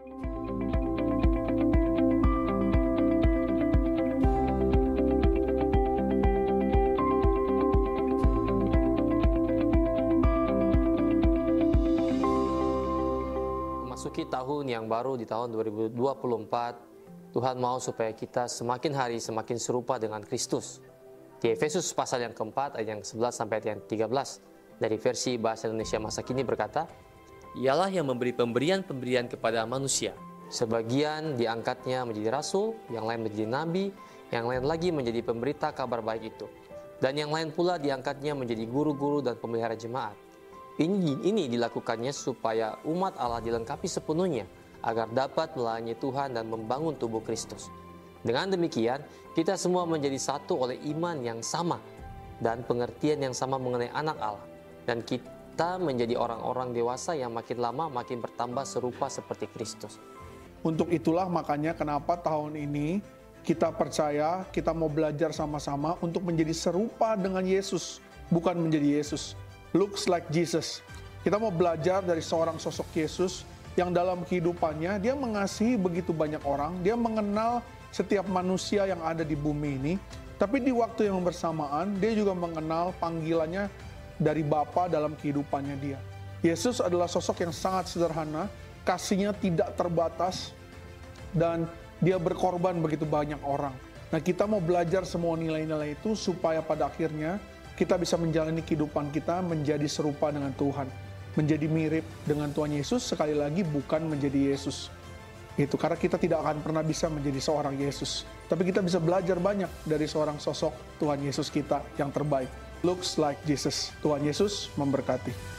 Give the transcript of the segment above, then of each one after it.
Memasuki tahun yang baru di tahun 2024, Tuhan mau supaya kita semakin hari semakin serupa dengan Kristus. Di Efesus pasal yang keempat, ayat yang 11 sampai ayat yang 13, dari versi Bahasa Indonesia Masa Kini berkata, Ialah yang memberi pemberian-pemberian kepada manusia. Sebagian diangkatnya menjadi rasul, yang lain menjadi nabi, yang lain lagi menjadi pemberita kabar baik itu. Dan yang lain pula diangkatnya menjadi guru-guru dan pemelihara jemaat. Ini dilakukannya supaya umat Allah dilengkapi sepenuhnya, agar dapat melayani Tuhan dan membangun tubuh Kristus. Dengan demikian, kita semua menjadi satu oleh iman yang sama dan pengertian yang sama mengenai anak Allah. Dan kita menjadi orang-orang dewasa yang makin lama makin bertambah serupa seperti Kristus. Untuk itulah makanya kenapa tahun ini kita percaya kita mau belajar sama-sama untuk menjadi serupa dengan Yesus, bukan menjadi Yesus. Looks like Jesus. Kita mau belajar dari seorang sosok Yesus yang dalam kehidupannya dia mengasihi begitu banyak orang, dia mengenal setiap manusia yang ada di bumi ini, tapi di waktu yang bersamaan dia juga mengenal panggilannya dari Bapa dalam kehidupannya dia. Yesus adalah sosok yang sangat sederhana, kasihnya tidak terbatas, dan dia berkorban begitu banyak orang. Nah, kita mau belajar semua nilai-nilai itu supaya pada akhirnya kita bisa menjalani kehidupan kita menjadi serupa dengan Tuhan. Menjadi mirip dengan Tuhan Yesus, sekali lagi bukan menjadi Yesus. Itu karena kita tidak akan pernah bisa menjadi seorang Yesus. Tapi kita bisa belajar banyak dari seorang sosok Tuhan Yesus kita yang terbaik. Looks like Jesus. Tuhan Yesus memberkati.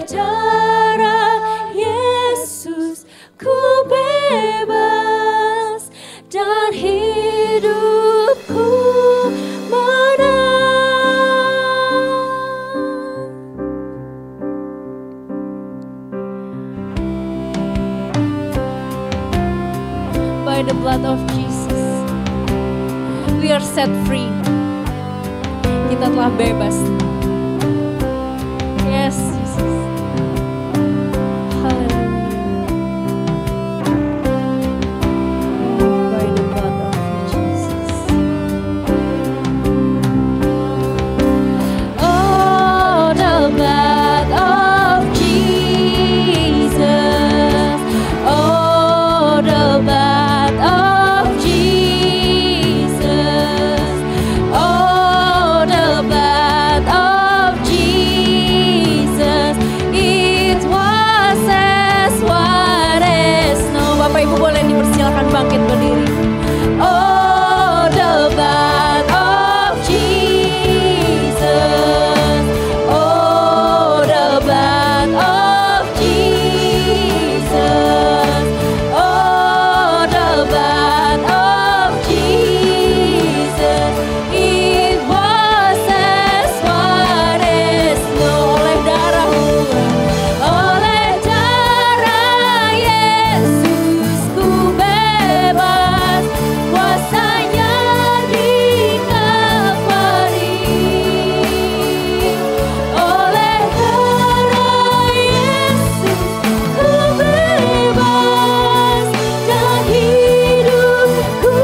Oleh darah Yesus ku bebas dan hidupku menang. By the blood of Jesus, we are set free. Kita telah bebas. Yes, Jesus. Hallelujah. By the blood of Jesus. Oh, the blood of Jesus. Oh, the blood of Jesus. Oh, the blood of Jesus. It was as white as snow. Bapak Ibu boleh dipersilakan bangkit berdiri. Oh, the blood of Jesus. Oh, the blood of Jesus. Oh, the blood of Jesus. It was as white as snow. Oleh darah-Mu, oleh darah Yesus ku bebas, kuasanya di Kalvari. Oleh darah Yesus ku bebas dan hidupku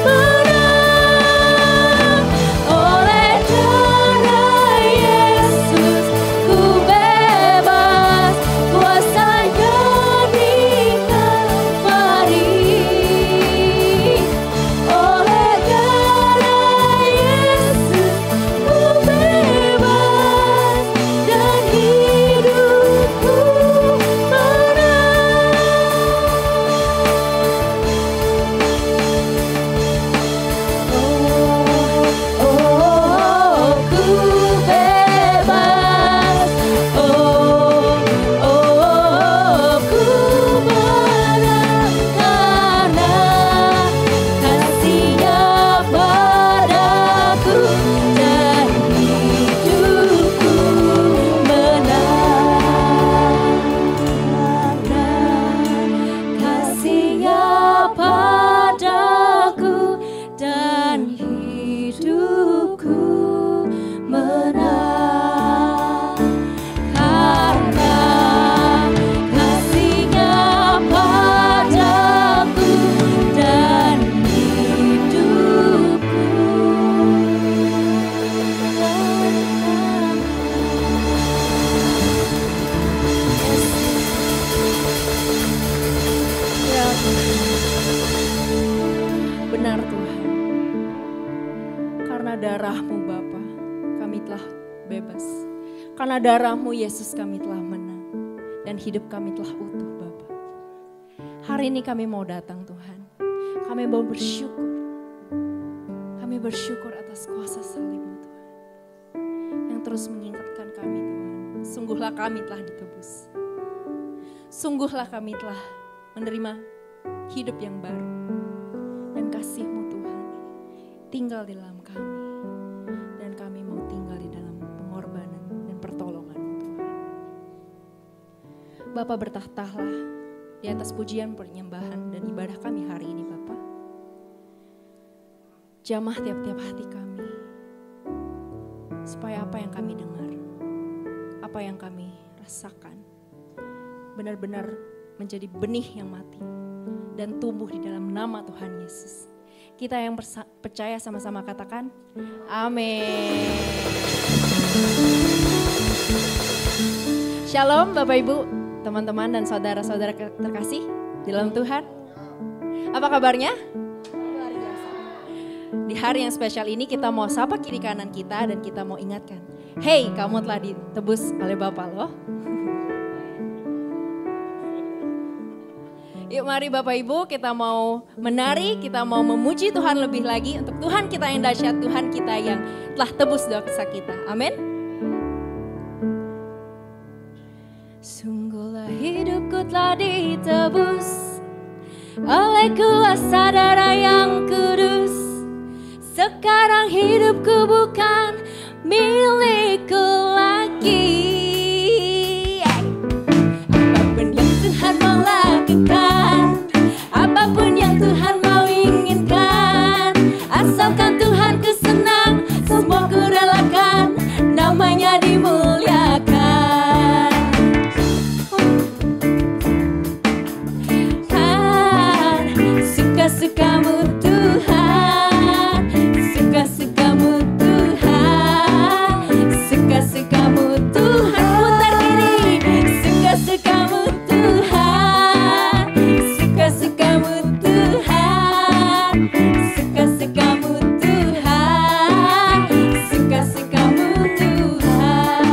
menang. Oleh darah Yesus ku bebas, kuasanya di Kalvari. Oleh darah Yesus ku bebas dan hidupku menang. Oh, ku bebas. Oh, ku menang karena kasih-Nya padaku dan hidupku menang. Karena kasih-Nya padaku dan hidupku menang. Karena kasih-Nya padaku dan hidupku benar Tuhan. Karena darah-Mu Bapa, kami telah bebas. Karena darah-Mu Yesus kami telah menang. Dan hidup kami telah utuh Bapa. Hari ini kami mau datang Tuhan. Kami mau bersyukur. Kami bersyukur atas kuasa salib-Mu Tuhan. Yang terus mengingatkan kami Tuhan. Sungguhlah kami telah ditebus. Sungguhlah kami telah menerima hidup yang baru. Dan kasih-Mu Tuhan tinggal di dalam kami. Dan kami mau tinggal di dalam pengorbanan dan pertolongan-Mu Tuhan. Bapa, bertahtalah di atas pujian, penyembahan dan ibadah kami hari ini Bapa. Jamah tiap-tiap hati kami. Supaya apa yang kami dengar, apa yang kami rasakan, benar-benar menjadi benih yang mati dan tumbuh di dalam nama Tuhan Yesus. Kita yang percaya sama-sama katakan, amin. Shalom Bapak Ibu, teman-teman dan saudara-saudara terkasih di dalam Tuhan. Apa kabarnya? Di hari yang spesial ini kita mau sapa kiri kanan kita dan kita mau ingatkan, hey, kamu telah ditebus oleh Bapa loh. Yuk mari Bapak Ibu, kita mau menari, kita mau memuji Tuhan lebih lagi untuk Tuhan kita yang dahsyat, Tuhan kita yang telah tebus dosa kita. Amin. Sungguhlah hidupku telah ditebus oleh kuasa darah yang kudus. Sekarang hidupku bukan milikku lagi. Apapun yang Tuhan mau lakukan, apapun yang Tuhan mau inginkan, asalkan Tuhan ku senang, semua ku relakan, namanya dimuliakan. Suka-sukamu Tuhan, suka-sukamu Tuhan, suka-sukamu Tuhan. Putar kiri, suka-sukamu Tuhan, suka-sukamu Tuhan, suka-sukamu Tuhan, suka-sukamu Tuhan.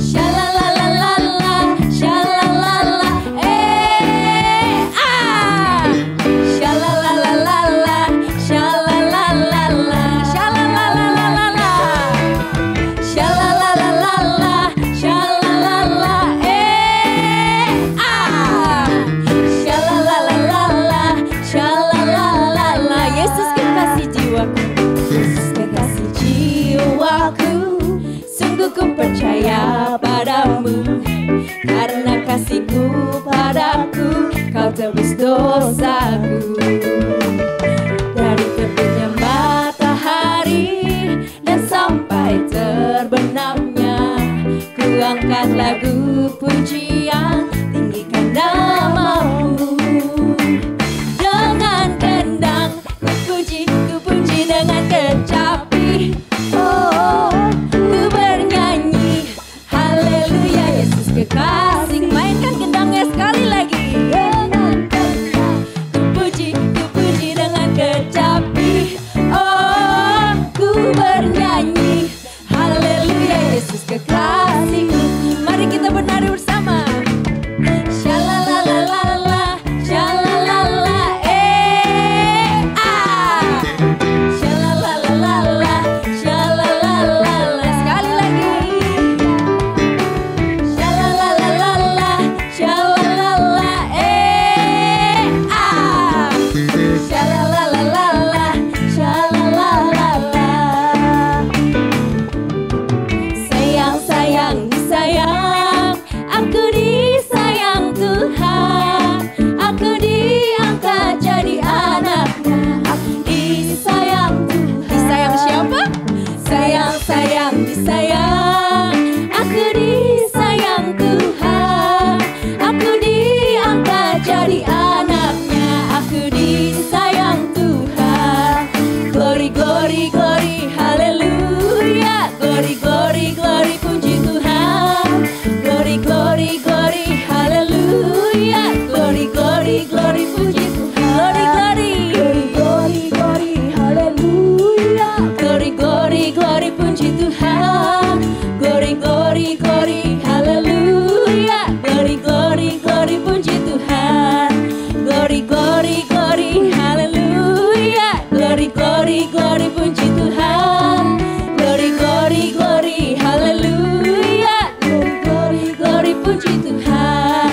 Shalalalala, shalalala, shalalalala, shalalalala, shalalalala, shalalalala, shalalala, shalalalala, shalalalala. Yesus kekasih jiwaku, Yesus kekasih jiwaku, sungguh ku percaya padamu, karena kasihmu padaku, kau tebus dosaku. Dari terbitnya matahari dan sampai terbenamnya, ku angkat lagu pujian, tinggikan namamu. Dengan kendang ku puji dengan kecapi. Oh, ku bernyanyi haleluya, Yesus kekasih. Mainkan kendangnya sekali lagi. Dengan kendang ku puji dengan kecapi. Oh, ku bernyanyi haleluya, Yesus kekasihku. Mari kita bernari bersama. Shalalalala, shalalala, shalalalala, shalalala. Sekali lagi. Shalalalala, shalalala, shalalalala, shalalala. Sayang, sayang, disayang, aku disayang Tuhan, aku diangkat jadi anaknya. Aku disayang Tuhan. Disayang siapa? Sayang, sayang, disayang, aku disayang Tuhan, aku diangkat jadi anaknya. Aku disayang Tuhan. Glory, glory, glory, haleluya. Glory, glory, glory, puji Tuhan. Glory, glory, glory, haleluya. Glory, glory, glory, puji Tuhan. Glory, glory, glory, glory, haleluya. Glory, glory, glory, puji Tuhan. Glory, glory, glory, haleluya. Glory, glory, glory, puji Tuhan. Glory, glory, glory, haleluya. Glory, glory, glory, puji Tuhan. Glory, glory, glory, haleluya. Glory, glory, glory, puji Tuhan.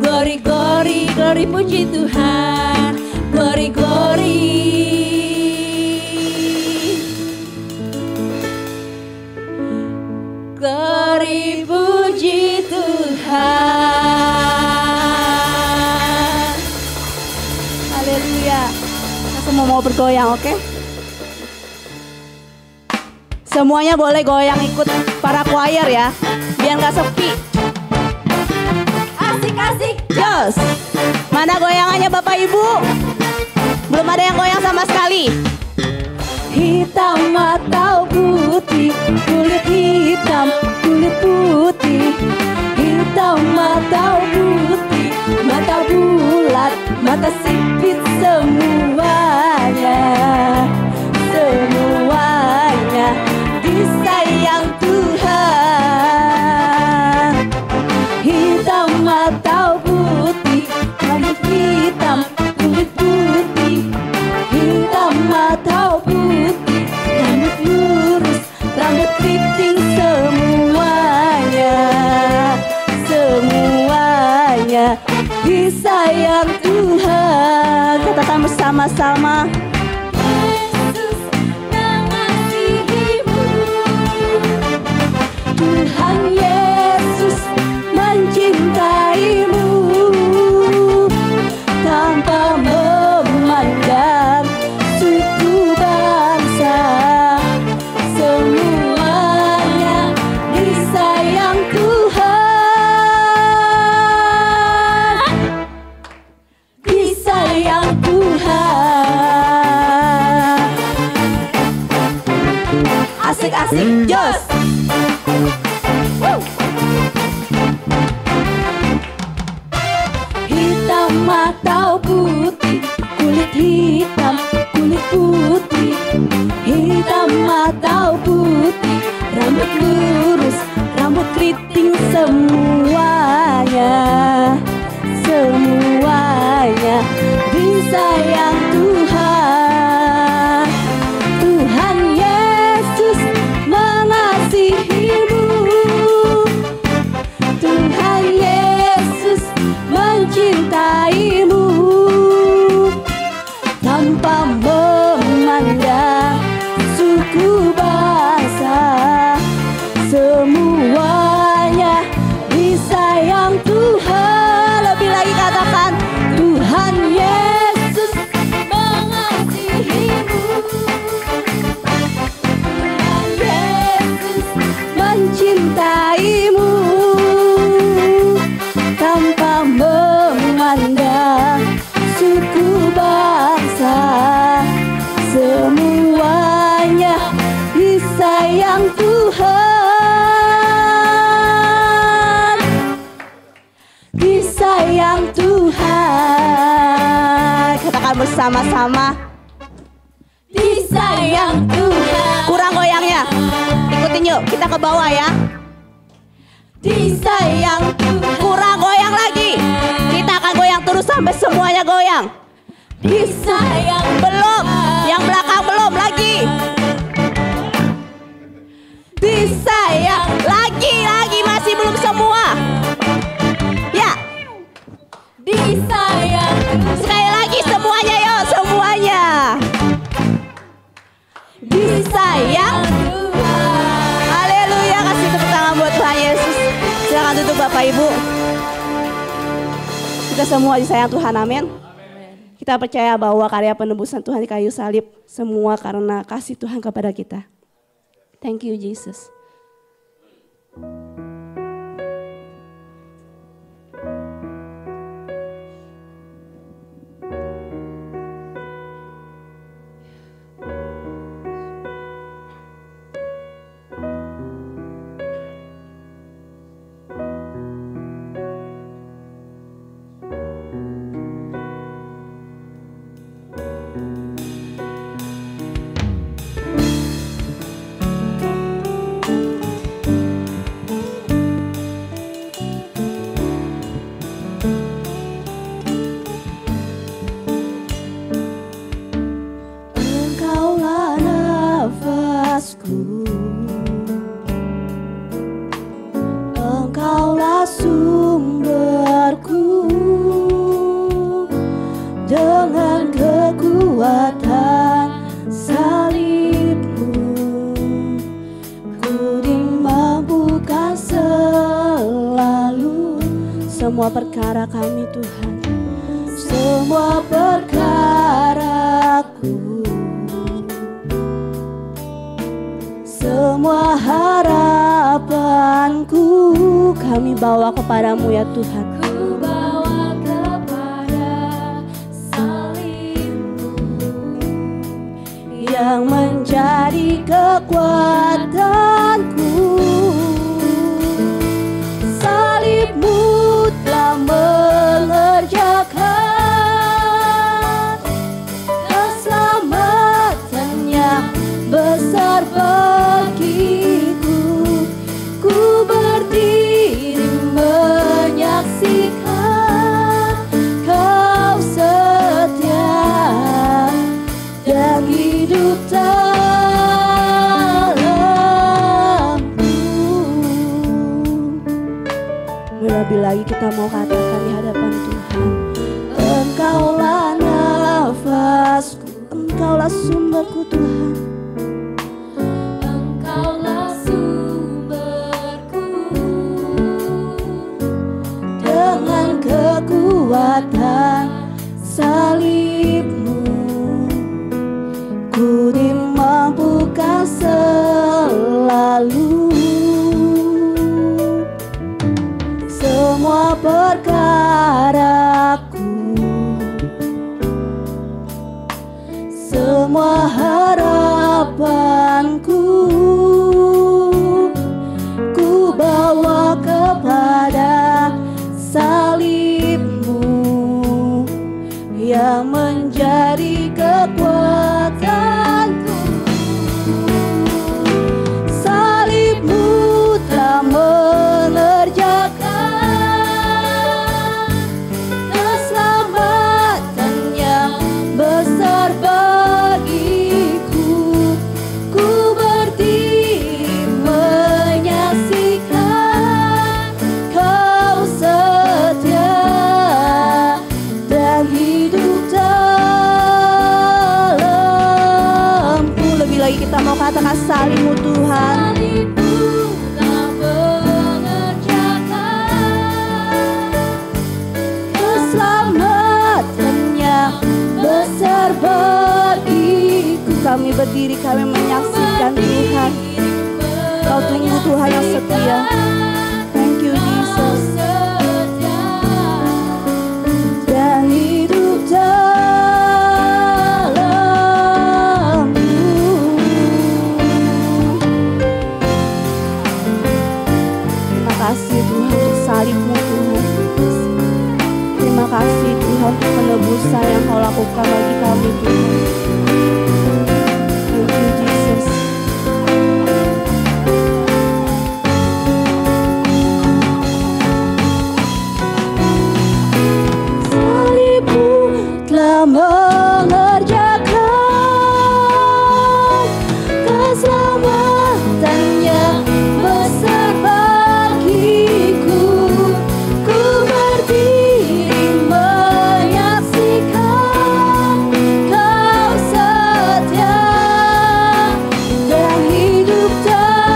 Glory, glory, glory, puji Tuhan. Glory, glory. Glory, puji Tuhan. Haleluya. Kita semua mau bergoyang, oke? Semuanya boleh goyang ikut para choir ya, biar nggak sepi. Asik-asik, jos. Mana goyangannya Bapak Ibu? Belum ada yang goyang sama sekali. Hitam atau putih, kulit hitam, kulit putih. Hitam atau putih, mata bulat, mata sipit, semuanya, semuanya disayang Tuhan. Hitam atau putih, rambut hitam, kulit putih. Hitam atau putih, rambut lurus, rambut keriting, semuanya disayang Tuhan. Katakan bersama-sama. Yesus mengasihimu. Tuhan Yesus mencintaimu tanpa memandang suku bangsa. Semuanya disayang Tuhan. Disayang Tuhan. Asik-asik, jos. Hitam atau putih, kulit hitam, kulit putih. Hitam atau putih, rambut lurus, rambut keriting. Semuanya, semuanya disayang Tuhan. Tuhan Yesus mengasihimu. Tuhan Yesus mencintaimu tanpa memandang suku bangsa. Semuanya disayang Tuhan. Lebih lagi katakan, Tuhan Yesus mengasihimu. Tuhan Yesus mencintaimu tanpa memandang suku bangsa. Semuanya disayang Tuhan. Disayang Tuhan. Katakan bersama-sama. Disayang Tuhan. Kurang goyangnya. Ikutin yuk, kita ke bawah ya. Disayang Tuhan. Kurang goyang lagi. Kita akan goyang terus sampai semuanya goyang. Disayang. Belum. Yang belakang belum lagi. Disayang. Lagi masih belum semua. Ya. Disayang. Sekali lagi semuanya yuk, semuanya. Disayang Tuhan. Haleluya, kasih tepuk tangan buat Tuhan Yesus. Silakan tutup Bapak Ibu. Kita semua disayang Tuhan, amin. Kita percaya bahwa karya penebusan Tuhan di kayu salib semua karena kasih Tuhan kepada kita. Thank you Jesus. Semua perkara kami Tuhan, semua perkaraku, semua harapanku kami bawa kepadamu ya Tuhan. Ku bawa kepada salib-Mu yang menjadi kekuatanku. Salib-Mu telah mengerjakan keselamatan yang besar bagiku. Ku berdiri menyaksikan Kau setia dan hidup dalamku. Lebih lagi kita mau katakan di hadapan Tuhan, Tuhan. Engkaulah nafasku, Engkaulah sumberku Tuhan. Engkaulah sumberku. Dengan kekuatan salib-Mu ku dimampukan selalu. Semua perkaraku, semua harapanku, ku bawa kepada salib-Mu yang menjadi kekuatanku. Salib-Mu telah mengerjakan keselamatan yang besar bagiku. Ku berdiri menyaksikan Kau setia dan hidup dalamku. Lebih lagi kita mau katakan salib-Mu Tuhan. Salib-Mu telah mengerjakan Keselamatan yang besar bagiku. Kami berdiri, kami menyaksikan Tuhan. Kau tunggu Tuhan yang setia. Thank you Jesus. Dan hidup dalamku. Terima kasih Tuhan untuk salib-Mu Tuhan. Terima kasih Tuhan untuk penebusan yang Kau lakukan bagi kami Tuhan. Thank you Jesus. Salib-Mu telah mengerjakan keselamatan yang besar bagiku. Ku berdiri menyaksikan Kau setia dan hidup dalamku.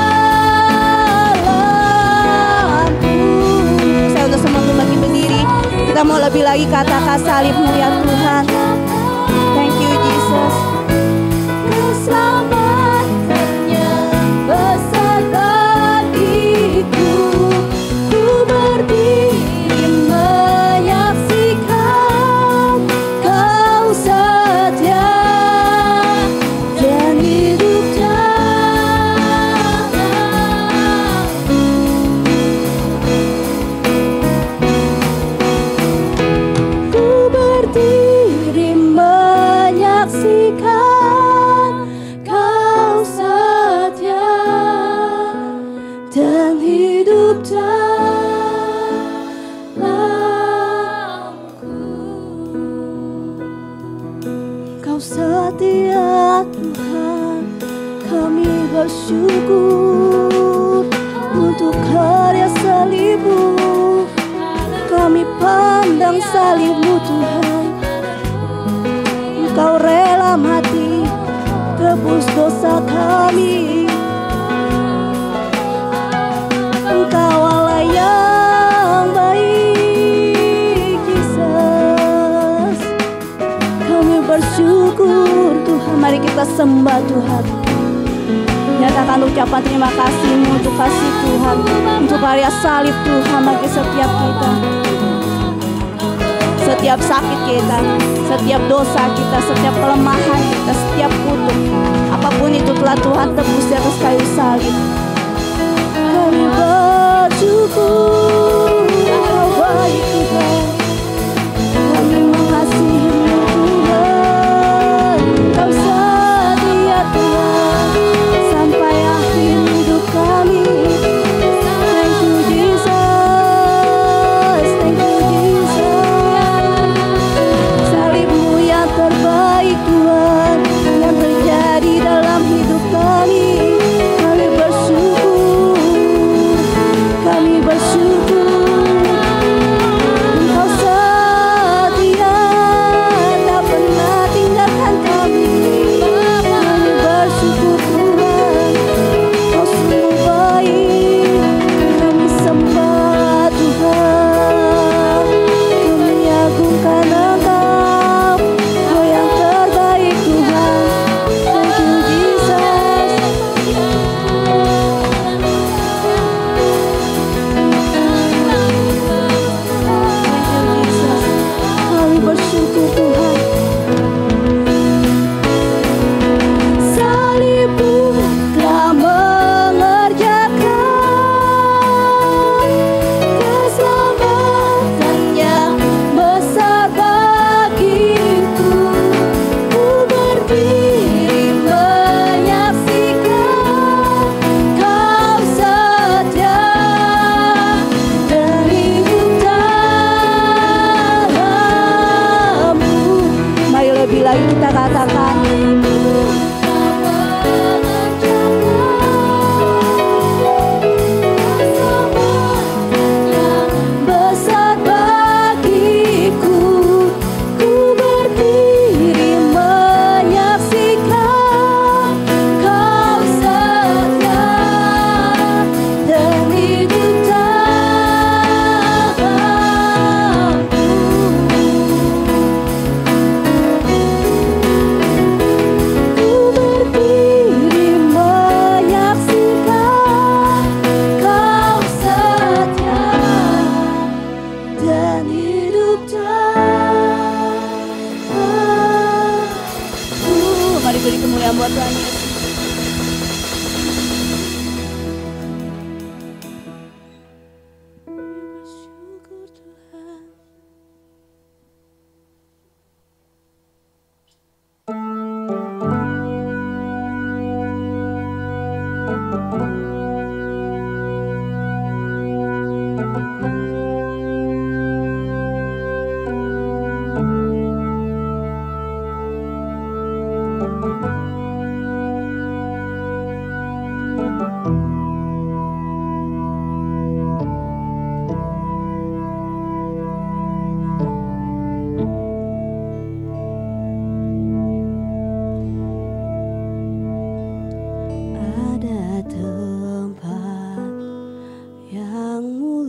Saya untuk semua untuk lagi berdiri. Kita mau lebih lagi katakan salib-Mu ya Tuhan. Thank you Jesus. Keselamatan yang besar bagiku. Ku berdiri menyaksikan Kau setia dan hidup dalamku. Ku berdiri menyaksikan Kau setia dan hidup dalamku. Kau setia Tuhan, kami bersyukur untuk karya salib-Mu. Kami pandang salib-Mu Tuhan. Engkau rela mati tebus dosa kami. Engkau Allah yang baik Jesus. Kami bersyukur Tuhan. Mari kita sembah Tuhan. Nyatakan ucapan terima kasih-Mu untuk kasih Tuhan, untuk karya salib Tuhan bagi setiap kita. Setiap sakit kita, setiap dosa kita, setiap kelemahan kita, setiap kutuk, apapun itu telah Tuhan tebus di atas kayu salib. Kami bersyukur Kau baik Tuhan. Kami mengasihi-Mu Tuhan. Kau setia Tuhan sampai akhir hidup kami. Thank you Jesus. Thank you Jesus. Salib-Mu yang terbaik Tuhan, yang terjadi dalam hidup kami. Kami bersyukur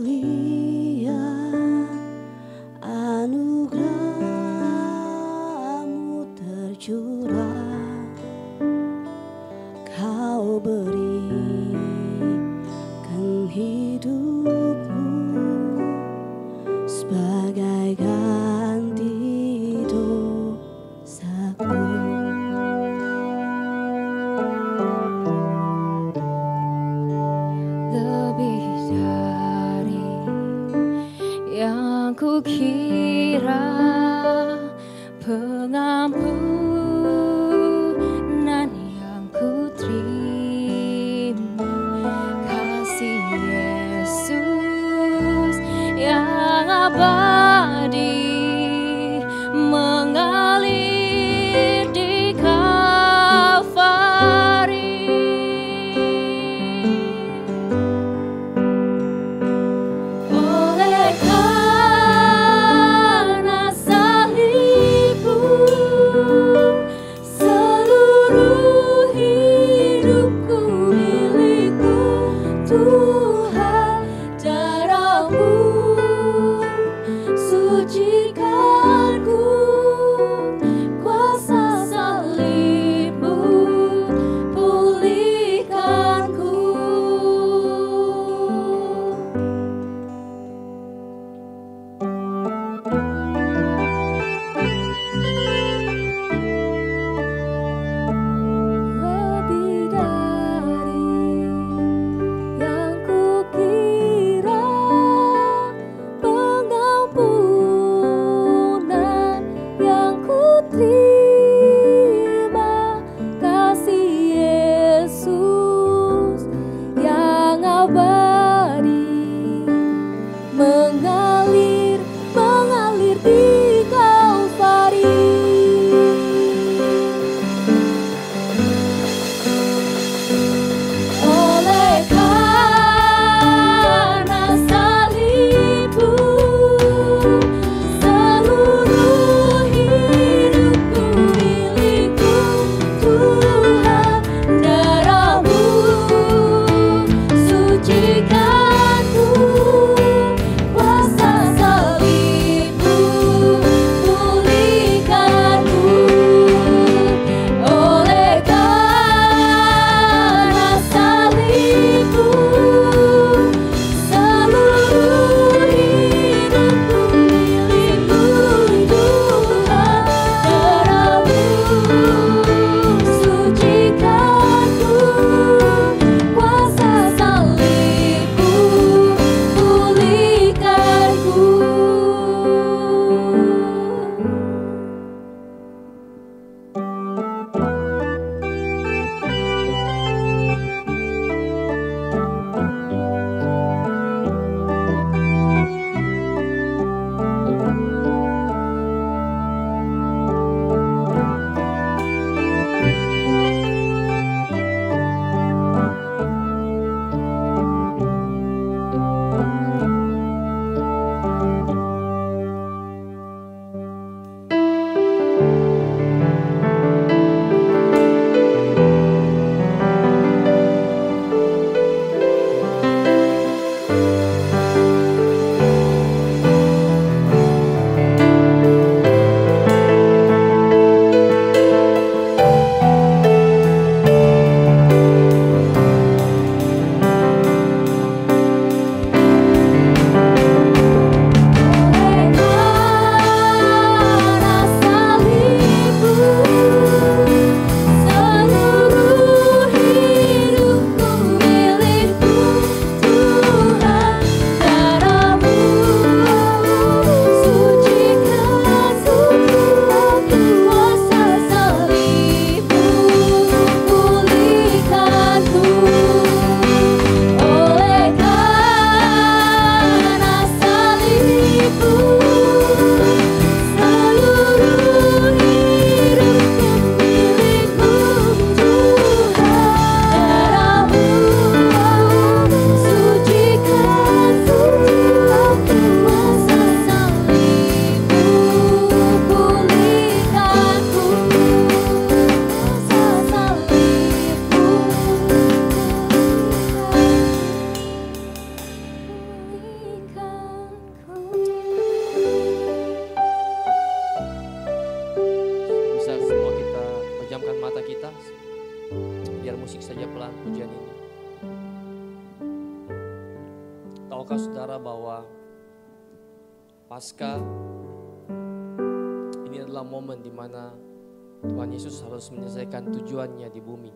mulia anugerah-Mu tercurah, Kau berikan hidup-Mu sebagai ganti dosaku. Lebih dari yang kukira, pengampunan yang kuterima, kasih Yesus yang abadi mengalir di Kalvari. Oleh karena salib-Mu, seluruh hidupku milik-Mu, Tuhan. Darah-Mu Tahukah saudara bahwa Paskah ini adalah momen di mana Tuhan Yesus harus menyelesaikan tujuannya di bumi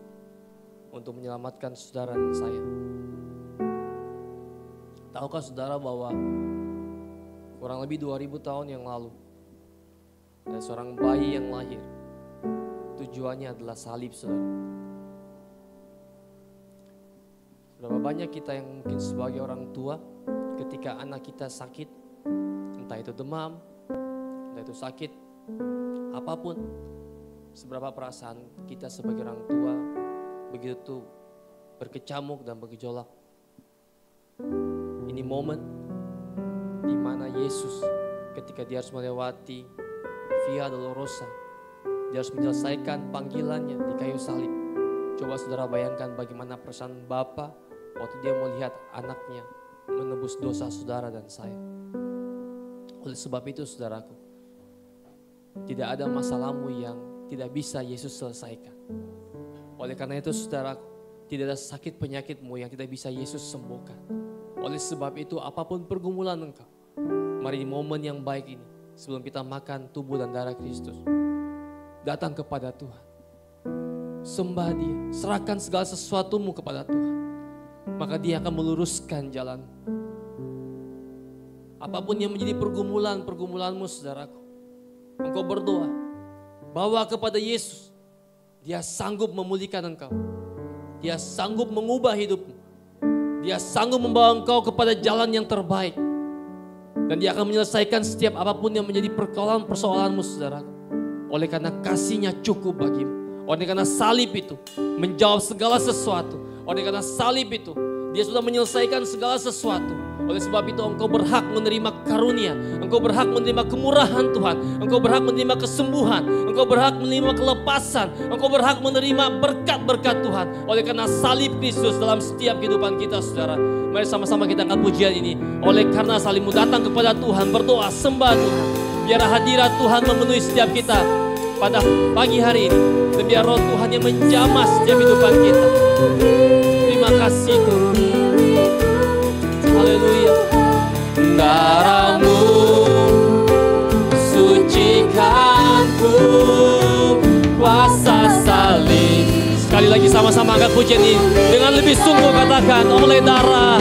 untuk menyelamatkan saudara dan saya. Tahukah saudara bahwa kurang lebih 2000 tahun yang lalu ada seorang bayi yang lahir. Tujuannya adalah salib, saudara. Berapa banyak kita yang mungkin sebagai orang tua ketika anak kita sakit, entah itu demam, entah itu sakit, apapun, seberapa perasaan kita sebagai orang tua begitu berkecamuk dan bergejolak. Ini momen di mana Yesus ketika dia harus melewati Via Dolorosa, dia harus menyelesaikan panggilannya di kayu salib. Coba saudara bayangkan bagaimana perasaan Bapa waktu dia melihat anaknya menebus dosa saudara dan saya. Oleh sebab itu saudaraku, tidak ada masalahmu yang tidak bisa Yesus selesaikan. Oleh karena itu saudaraku, tidak ada sakit penyakitmu yang tidak bisa Yesus sembuhkan. Oleh sebab itu apapun pergumulan engkau, mari di momen yang baik ini, sebelum kita makan tubuh dan darah Kristus, datang kepada Tuhan. Sembah Dia, serahkan segala sesuatumu kepada Tuhan. Maka Dia akan meluruskan jalan. Apapun yang menjadi pergumulanmu saudaraku, engkau berdoa, bawa kepada Yesus. Dia sanggup memulihkan engkau. Dia sanggup mengubah hidupmu. Dia sanggup membawa engkau kepada jalan yang terbaik. Dan Dia akan menyelesaikan setiap apapun yang menjadi persoalanmu saudaraku. Oleh karena kasih-Nya cukup bagimu. Oleh karena salib itu menjawab segala sesuatu. Oleh karena salib itu Dia sudah menyelesaikan segala sesuatu. Oleh sebab itu engkau berhak menerima karunia. Engkau berhak menerima kemurahan Tuhan. Engkau berhak menerima kesembuhan. Engkau berhak menerima kelepasan. Engkau berhak menerima berkat-berkat Tuhan. Oleh karena salib Kristus dalam setiap kehidupan kita saudara. Mari sama-sama kita angkat pujian ini. Oleh karena salibmu, datang kepada Tuhan, berdoa, sembah Tuhan. Biar hadirat Tuhan memenuhi setiap kita pada pagi hari ini. Dan biar roh Tuhan yang menjamah setiap kehidupan kita. Terima kasih Tuhan. Haleluya. Darah-Mu sucikanku, kuasa salib. Sekali lagi sama-sama angkat pujian ini dengan lebih sungguh, katakan oleh darah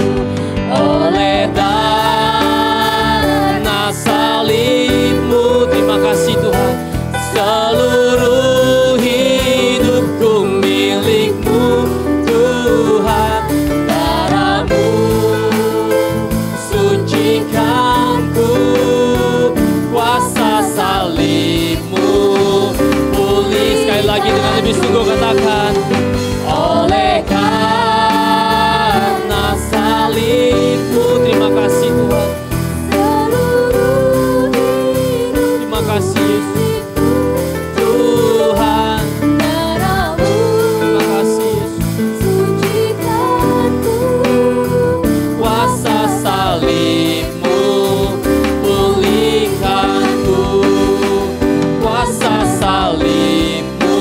salib-Mu. Terima kasih Tuhan. Seluruh hidupku milik-Mu Tuhan. Darah-Mu sucikanku, kuasa salib-Mu pulih. Sekali lagi dengan lebih sungguh katakan, oleh karena salib-Mu. Terima kasih Tuhan. Terima kasih Yesus. Tuhan, terima kasih Yesus. Kuasa salib-Mu pulihkanku. Kuasa salib-Mu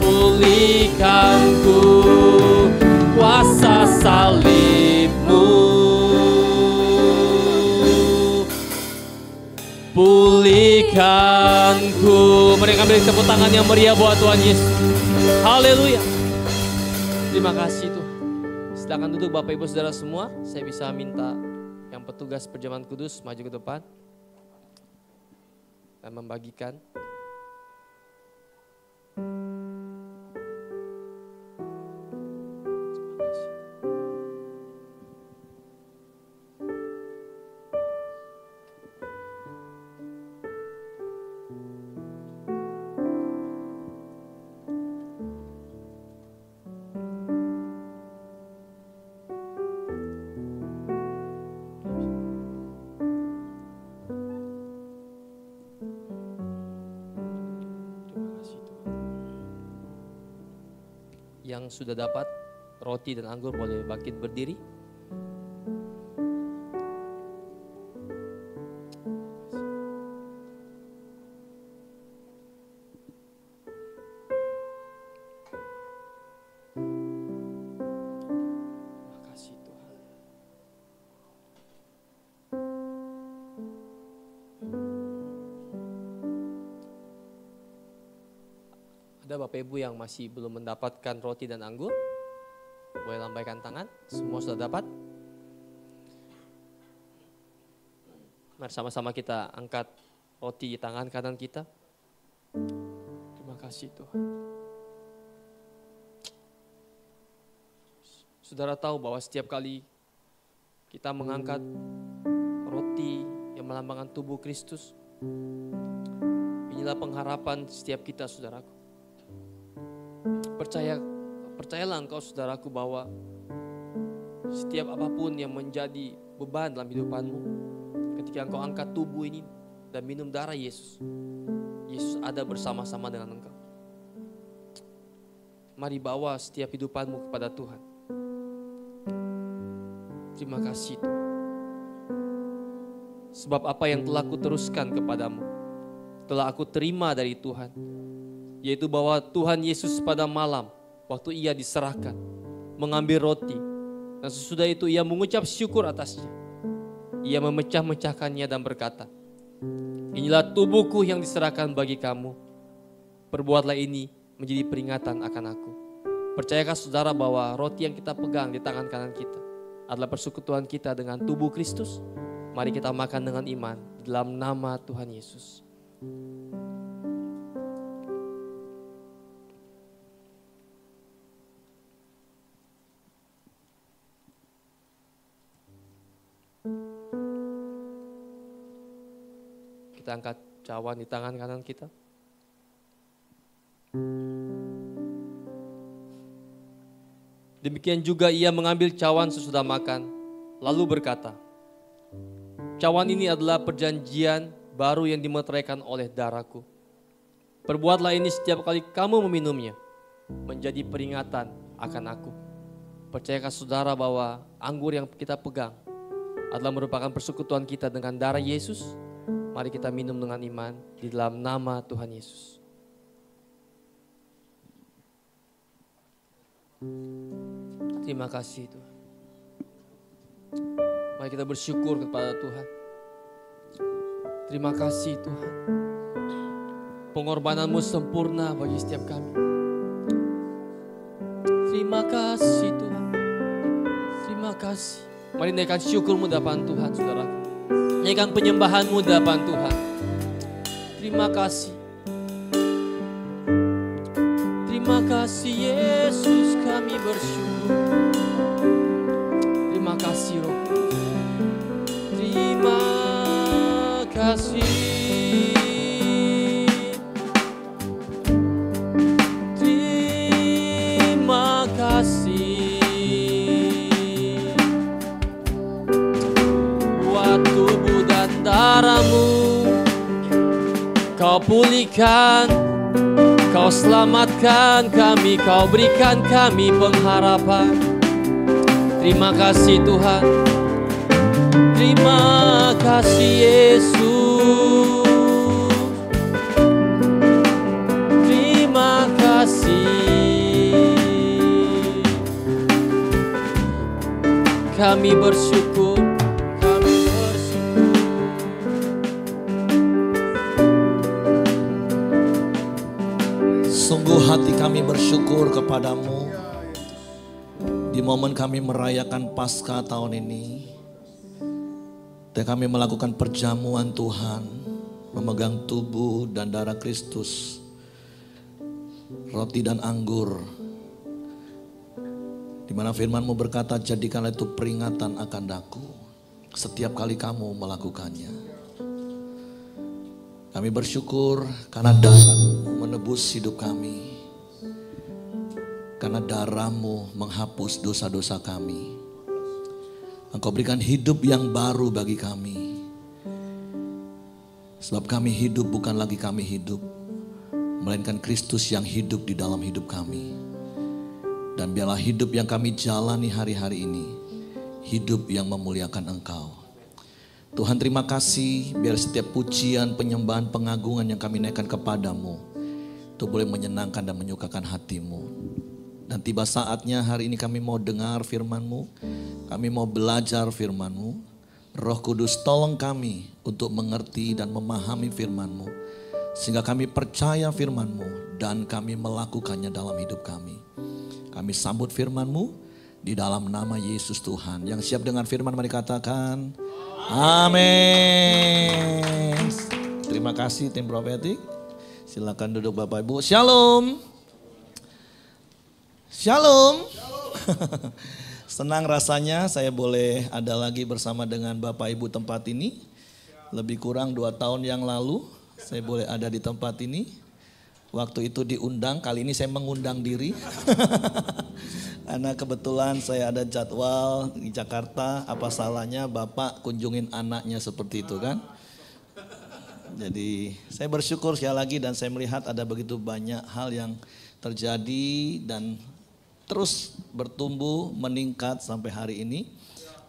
pulihkanku. Kuasa salib-Mu pulihkanku. Mereka beri tepuk tangan yang meriah buat Tuhan Yesus. Haleluya. Terima kasih Tuhan. Silakan duduk Bapak Ibu Saudara semua. Saya bisa minta yang petugas perjamuan kudus maju ke depan dan membagikan. Yang sudah dapat roti dan anggur boleh bangkit berdiri. Terima kasih Tuhan. Ada Bapak Ibu yang masih belum mendapatkan roti dan anggur? Boleh lambaikan tangan. Semua sudah dapat? Mari sama-sama kita angkat roti di tangan kanan kita. Terima kasih Tuhan. Saudara tahu bahwa setiap kali kita mengangkat roti yang melambangkan tubuh Kristus, inilah pengharapan setiap kita, saudaraku. Percayalah engkau, saudaraku, bahwa setiap apapun yang menjadi beban dalam hidupanmu, ketika engkau angkat tubuh ini dan minum darah Yesus, Yesus ada bersama-sama dengan engkau. Mari bawa setiap hidupanmu kepada Tuhan. Terima kasih Tuhan. Sebab apa yang telah kuteruskan kepadamu, telah aku terima dari Tuhan, yaitu bahwa Tuhan Yesus pada malam, waktu ia diserahkan, mengambil roti, dan sesudah itu ia mengucap syukur atasnya. Ia memecah-mecahkannya dan berkata, inilah tubuhku yang diserahkan bagi kamu. Perbuatlah ini menjadi peringatan akan aku. Percayakah saudara bahwa roti yang kita pegang di tangan kanan kita adalah persekutuan kita dengan tubuh Kristus? Mari kita makan dengan iman dalam nama Tuhan Yesus. Kita angkat cawan di tangan kanan kita. Demikian juga ia mengambil cawan sesudah makan, lalu berkata, cawan ini adalah perjanjian baru yang dimeteraikan oleh darahku. Perbuatlah ini setiap kali kamu meminumnya, menjadi peringatan akan aku. Percayakah saudara bahwa anggur yang kita pegang adalah merupakan persekutuan kita dengan darah Yesus? Mari kita minum dengan iman di dalam nama Tuhan Yesus. Terima kasih Tuhan. Mari kita bersyukur kepada Tuhan. Terima kasih Tuhan. Pengorbananmu sempurna bagi setiap kami. Terima kasih Tuhan. Terima kasih. Mari naikkan syukurmu di hadapan Tuhan, saudaraku. Naikkan penyembahanmu di hadapan Tuhan. Terima kasih. Terima kasih Yesus, kami bersyukur. Terima kasih Roh. Terima kasih. Terima kasih. Buat tubuh dan darahmu, kau pulihkan. Kau selamatkan kami, kau berikan kami pengharapan. Terima kasih Tuhan. Terima kasih Yesus. Terima kasih. Kami bersyukur. Sungguh hati kami bersyukur kepadamu di momen kami merayakan Paskah tahun ini. Dan kami melakukan perjamuan Tuhan, memegang tubuh dan darah Kristus, roti dan anggur. Di mana firman-Mu berkata, jadikanlah itu peringatan akan aku setiap kali kamu melakukannya. Kami bersyukur karena darah-Mu menebus hidup kami. Karena darah-Mu menghapus dosa-dosa kami. Engkau berikan hidup yang baru bagi kami. Sebab kami hidup bukan lagi kami hidup, melainkan Kristus yang hidup di dalam hidup kami. Dan biarlah hidup yang kami jalani hari-hari ini, hidup yang memuliakan Engkau. Tuhan terima kasih, biar setiap pujian, penyembahan, pengagungan yang kami naikkan kepadamu, itu boleh menyenangkan dan menyukakan hatimu. Dan tiba saatnya hari ini kami mau dengar firman-Mu, kami mau belajar firman-Mu. Roh Kudus tolong kami untuk mengerti dan memahami firman-Mu, Sehingga kami percaya firman-Mu dan kami melakukannya dalam hidup kami. Kami sambut firman-Mu di dalam nama Yesus Tuhan. Yang siap dengan firman mari katakan amin. Terima kasih tim prophetic. Silakan duduk Bapak Ibu. Shalom. Shalom. Senang rasanya saya boleh ada lagi bersama dengan Bapak Ibu tempat ini. Lebih kurang 2 tahun yang lalu saya boleh ada di tempat ini. Waktu itu diundang, kali ini saya mengundang diri. Karena kebetulan saya ada jadwal di Jakarta, apa salahnya Bapak kunjungin anaknya seperti itu kan. Jadi saya bersyukur sekali lagi dan saya melihat ada begitu banyak hal yang terjadi dan terus bertumbuh, meningkat sampai hari ini.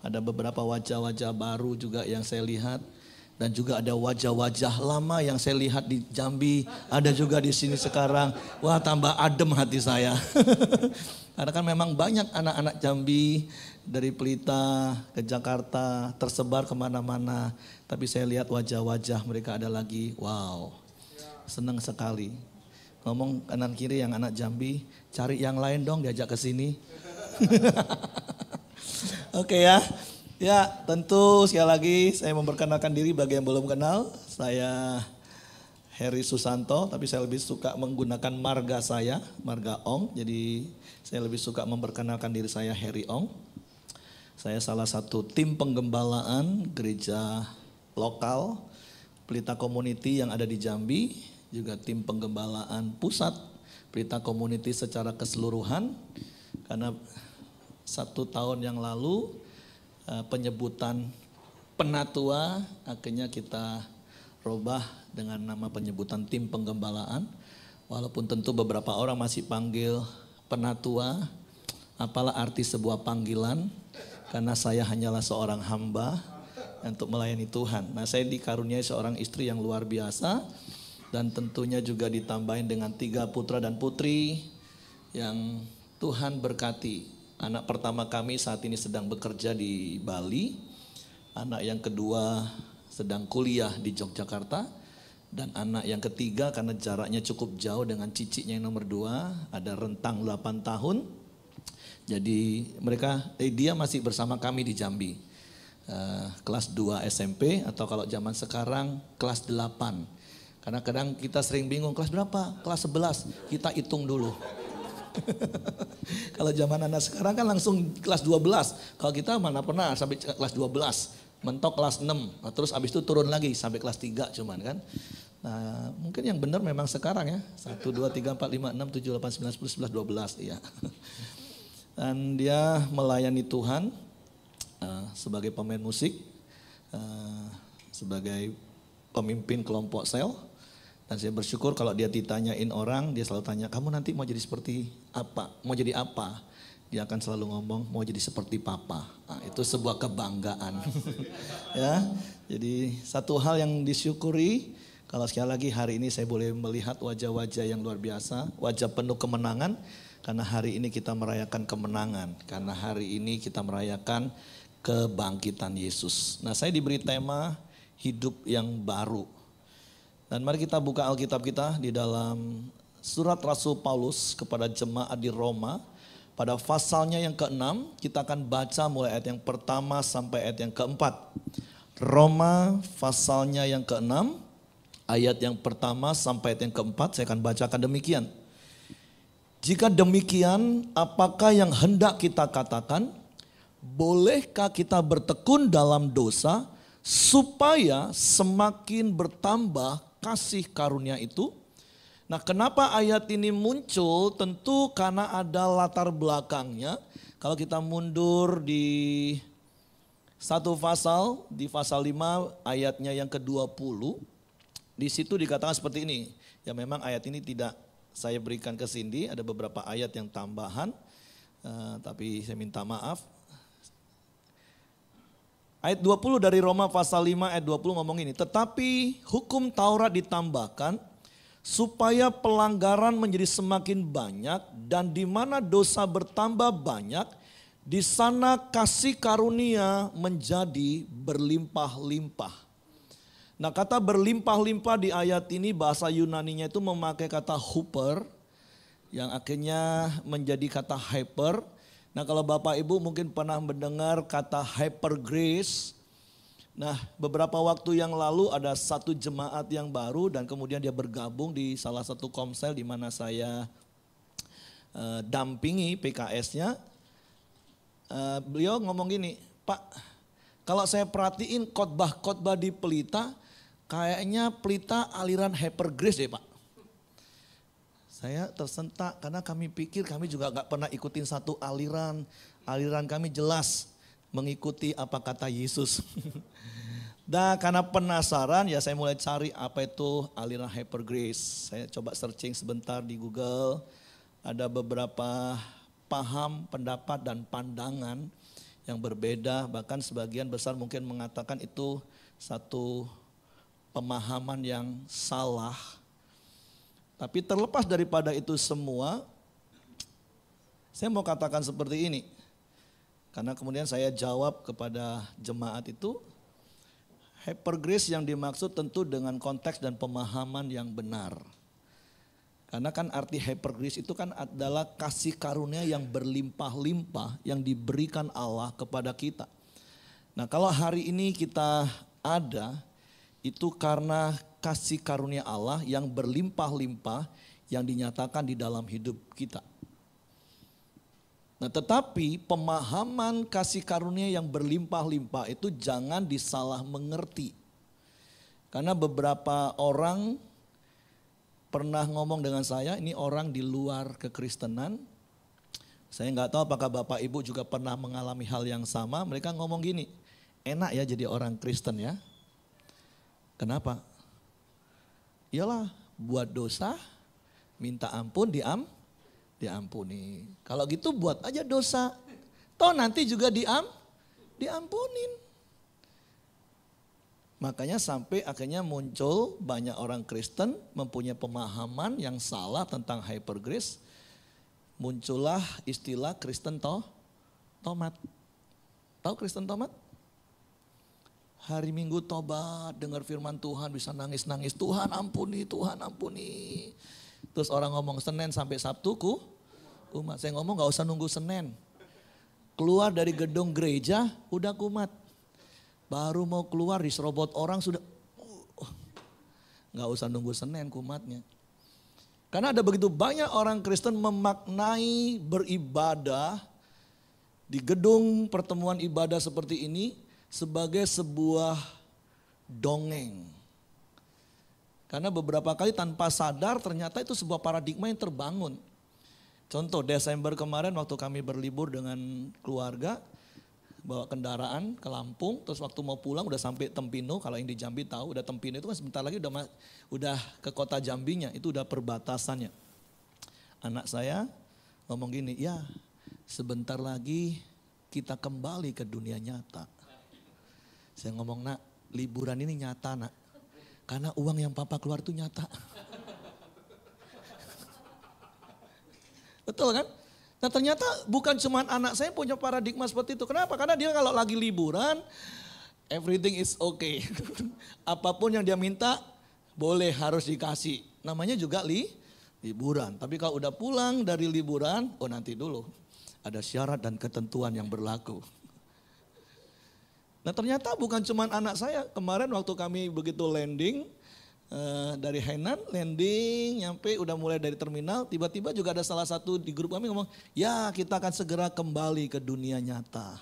Ada beberapa wajah-wajah baru juga yang saya lihat. Dan juga ada wajah-wajah lama yang saya lihat di Jambi, ada juga di sini sekarang. Wah, tambah adem hati saya. Karena kan memang banyak anak-anak Jambi dari Pelita ke Jakarta, tersebar kemana-mana. Tapi saya lihat wajah-wajah mereka ada lagi, wow, senang sekali. Ngomong kanan kiri yang anak Jambi, cari yang lain dong diajak ke sini. Oke ya. Ya, tentu sekali lagi saya memperkenalkan diri bagi yang belum kenal. Saya Heri Susanto, tapi saya lebih suka menggunakan marga saya, marga Ong. Jadi saya lebih suka memperkenalkan diri saya Heri Ong. Saya salah satu tim penggembalaan gereja lokal Pelita Community yang ada di Jambi. Juga tim penggembalaan pusat Pelita Community secara keseluruhan. Karena 1 tahun yang lalu penyebutan penatua akhirnya kita robah dengan nama penyebutan tim penggembalaan. Walaupun tentu beberapa orang masih panggil penatua, apalah arti sebuah panggilan, karena saya hanyalah seorang hamba untuk melayani Tuhan. Nah, saya dikaruniai seorang istri yang luar biasa dan tentunya juga ditambahin dengan 3 putra dan putri yang Tuhan berkati. Anak pertama kami saat ini sedang bekerja di Bali. Anak yang kedua sedang kuliah di Yogyakarta. Dan anak yang ketiga karena jaraknya cukup jauh dengan cicitnya yang nomor 2. Ada rentang 8 tahun. Jadi dia masih bersama kami di Jambi. Kelas 2 SMP atau kalau zaman sekarang kelas 8. Karena kadang kita sering bingung kelas berapa? Kelas 11. Kita hitung dulu. Kalau zaman anak sekarang kan langsung kelas 12. Kalau kita mana pernah sampai kelas 12. Mentok kelas 6. Nah, terus abis itu turun lagi sampai kelas 3 cuman kan. Nah, mungkin yang benar memang sekarang ya. 1, 2, 3, 4, 5, 6, 7, 8, 9, 10, 11, 12. Iya. Dan dia melayani Tuhan sebagai pemain musik. Sebagai pemimpin kelompok sel. Dan saya bersyukur kalau dia ditanyain orang, dia selalu tanya, kamu nanti mau jadi seperti apa? Mau jadi apa? Dia akan selalu ngomong, mau jadi seperti papa. Nah, itu sebuah kebanggaan. Ya, jadi satu hal yang disyukuri, kalau sekali lagi hari ini saya boleh melihat wajah-wajah yang luar biasa, wajah penuh kemenangan. Karena hari ini kita merayakan kemenangan, karena hari ini kita merayakan kebangkitan Yesus. Nah, saya diberi tema hidup yang baru. Dan mari kita buka Alkitab kita di dalam surat Rasul Paulus kepada jemaat di Roma. Pada pasalnya yang ke-6 kita akan baca mulai ayat yang pertama sampai ayat yang ke-4. Roma pasalnya yang ke-6 ayat yang pertama sampai ayat yang ke-4 saya akan bacakan demikian. Jika demikian apakah yang hendak kita katakan? Bolehkah kita bertekun dalam dosa supaya semakin bertambah kasih karunia itu? Nah, kenapa ayat ini muncul? Tentu karena ada latar belakangnya. Kalau kita mundur di satu pasal, di pasal 5 ayatnya yang ke-20, di situ dikatakan seperti ini. Ya memang ayat ini tidak saya berikan ke Cindy, ada beberapa ayat yang tambahan, tapi saya minta maaf. Ayat 20 dari Roma pasal 5 ayat 20 ngomong ini. Tetapi hukum Taurat ditambahkan supaya pelanggaran menjadi semakin banyak dan di mana dosa bertambah banyak, di sana kasih karunia menjadi berlimpah-limpah. Nah, kata berlimpah-limpah di ayat ini bahasa Yunaninya itu memakai kata huper yang akhirnya menjadi kata hyper. Nah, kalau Bapak Ibu mungkin pernah mendengar kata hyper grace. Nah, beberapa waktu yang lalu ada satu jemaat yang baru dan kemudian dia bergabung di salah satu komsel di mana saya dampingi PKS-nya. Beliau ngomong gini, Pak, kalau saya perhatiin khotbah-khotbah di Pelita, kayaknya Pelita aliran hyper grace deh Pak. Saya tersentak karena kami pikir kami juga gak pernah ikutin satu aliran. Aliran kami jelas mengikuti apa kata Yesus. Dan karena penasaran ya saya mulai cari apa itu aliran hyper grace. Saya coba searching sebentar di Google. Ada beberapa paham, pendapat dan pandangan yang berbeda. Bahkan sebagian besar mungkin mengatakan itu satu pemahaman yang salah. Tapi terlepas daripada itu semua, saya mau katakan seperti ini. Karena kemudian saya jawab kepada jemaat itu, hyper grace yang dimaksud tentu dengan konteks dan pemahaman yang benar. Karena kan arti hyper grace itu kan adalah kasih karunia yang berlimpah-limpah yang diberikan Allah kepada kita. Nah, kalau hari ini kita ada, itu karena kasih karunia Allah yang berlimpah-limpah yang dinyatakan di dalam hidup kita. Nah, tetapi pemahaman kasih karunia yang berlimpah-limpah itu jangan disalah mengerti. Karena beberapa orang pernah ngomong dengan saya, ini orang di luar kekristenan. Saya nggak tahu apakah Bapak Ibu juga pernah mengalami hal yang sama. Mereka ngomong gini, enak ya jadi orang Kristen ya. Kenapa? Iyalah buat dosa, minta ampun, diampuni. Kalau gitu buat aja dosa. Toh nanti juga diampunin. Makanya sampai akhirnya muncul banyak orang Kristen mempunyai pemahaman yang salah tentang hyper grace. Muncullah istilah Kristen tomat. Tahu Kristen tomat? Hari Minggu tobat, dengar firman Tuhan bisa nangis-nangis. Tuhan ampuni, Tuhan ampuni. Terus orang ngomong Senin sampai Sabtu kumat. Saya ngomong gak usah nunggu Senin. Keluar dari gedung gereja udah kumat. Baru mau keluar diserobot orang sudah. Gak usah nunggu Senin kumatnya. Karena ada begitu banyak orang Kristen memaknai beribadah di gedung pertemuan ibadah seperti ini sebagai sebuah dongeng. Karena beberapa kali tanpa sadar ternyata itu sebuah paradigma yang terbangun. Contoh Desember kemarin waktu kami berlibur dengan keluarga, bawa kendaraan ke Lampung, terus waktu mau pulang udah sampai Tempino, kalau yang di Jambi tahu udah Tempino itu kan sebentar lagi udah ke kota Jambinya, itu udah perbatasannya. Anak saya ngomong gini, ya sebentar lagi kita kembali ke dunia nyata. Saya ngomong, nak liburan ini nyata nak, karena uang yang papa keluar itu nyata. Betul kan? Nah ternyata bukan cuma anak saya punya paradigma seperti itu. Kenapa? Karena dia kalau lagi liburan, everything is okay. Apapun yang dia minta, boleh harus dikasih. Namanya juga liburan. Tapi kalau udah pulang dari liburan, oh nanti dulu. Ada syarat dan ketentuan yang berlaku. Nah ternyata bukan cuma anak saya. Kemarin waktu kami begitu landing, dari Hainan landing nyampe udah mulai dari terminal, tiba-tiba juga ada salah satu di grup kami ngomong, ya kita akan segera kembali ke dunia nyata.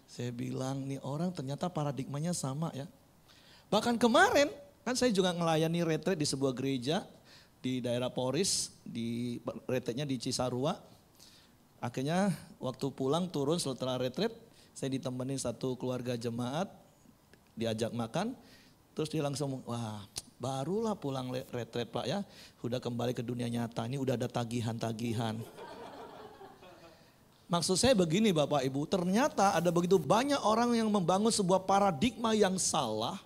Saya bilang nih orang ternyata paradigmanya sama ya. Bahkan kemarin kan saya juga ngelayani retret di sebuah gereja di daerah Poris, di retretnya di Cisarua. Akhirnya waktu pulang turun setelah retret, saya ditemenin satu keluarga jemaat, diajak makan, terus dia langsung, wah barulah pulang retret Pak ya, udah kembali ke dunia nyata, ini udah ada tagihan-tagihan. Maksud saya begini Bapak Ibu, ternyata ada begitu banyak orang yang membangun sebuah paradigma yang salah,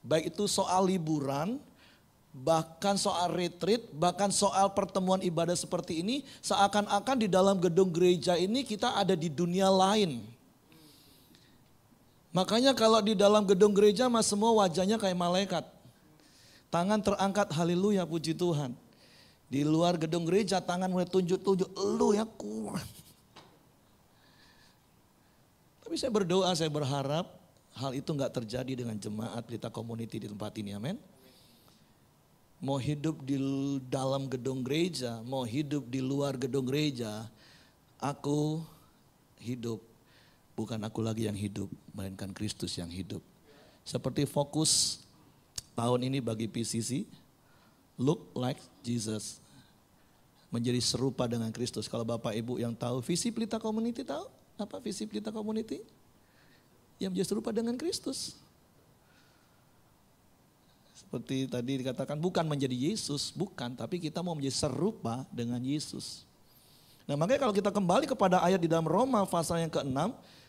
baik itu soal liburan, bahkan soal retreat, bahkan soal pertemuan ibadah seperti ini, seakan-akan di dalam gedung gereja ini kita ada di dunia lain. Makanya kalau di dalam gedung gereja mas semua wajahnya kayak malaikat. Tangan terangkat, haleluya, puji Tuhan. Di luar gedung gereja tangan mulai tunjuk-tunjuk, lu ya kuat. Tapi saya berdoa, saya berharap hal itu enggak terjadi dengan jemaat Pelita Community di tempat ini, amin. Mau hidup di dalam gedung gereja, mau hidup di luar gedung gereja, aku hidup. Bukan aku lagi yang hidup, melainkan Kristus yang hidup. Seperti fokus tahun ini bagi PCC, look like Jesus. Menjadi serupa dengan Kristus. Kalau Bapak Ibu yang tahu visi Pelita Community, tahu apa visi Pelita Community? Yang menjadi serupa dengan Kristus. Seperti tadi dikatakan bukan menjadi Yesus, bukan. Tapi kita mau menjadi serupa dengan Yesus. Nah makanya kalau kita kembali kepada ayat di dalam Roma pasal yang ke-6.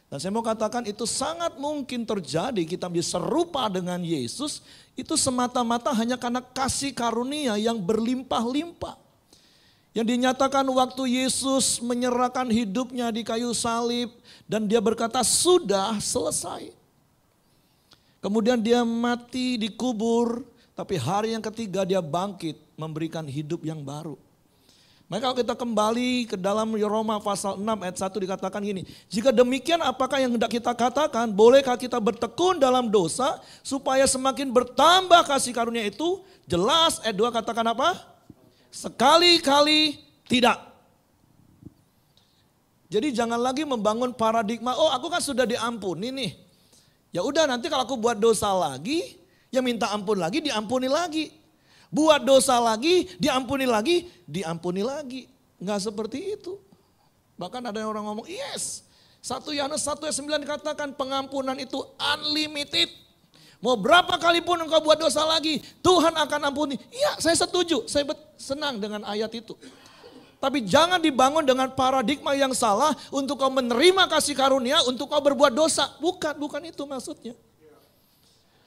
Dan saya mau katakan itu sangat mungkin terjadi kita menjadi serupa dengan Yesus. Itu semata-mata hanya karena kasih karunia yang berlimpah-limpah. Yang dinyatakan waktu Yesus menyerahkan hidupnya di kayu salib. Dan dia berkata sudah selesai. Kemudian dia mati dikubur. Tapi hari yang ketiga dia bangkit memberikan hidup yang baru. Maka kalau kita kembali ke dalam Roma pasal 6 ayat 1 dikatakan gini. Jika demikian apakah yang hendak kita katakan? Bolehkah kita bertekun dalam dosa supaya semakin bertambah kasih karunia itu? Jelas ayat 2 katakan apa? Sekali-kali tidak. Jadi jangan lagi membangun paradigma, oh aku kan sudah diampuni nih. Ya udah nanti kalau aku buat dosa lagi, ya minta ampun lagi, diampuni lagi. Buat dosa lagi, diampuni lagi, diampuni lagi. Enggak seperti itu. Bahkan ada orang ngomong, yes. 1 Yohanes 1 ayat 9 dikatakan pengampunan itu unlimited. Mau berapa kali pun engkau buat dosa lagi, Tuhan akan ampuni. Iya, saya setuju, saya senang dengan ayat itu. Tapi jangan dibangun dengan paradigma yang salah untuk kau menerima kasih karunia, untuk kau berbuat dosa. Bukan itu maksudnya.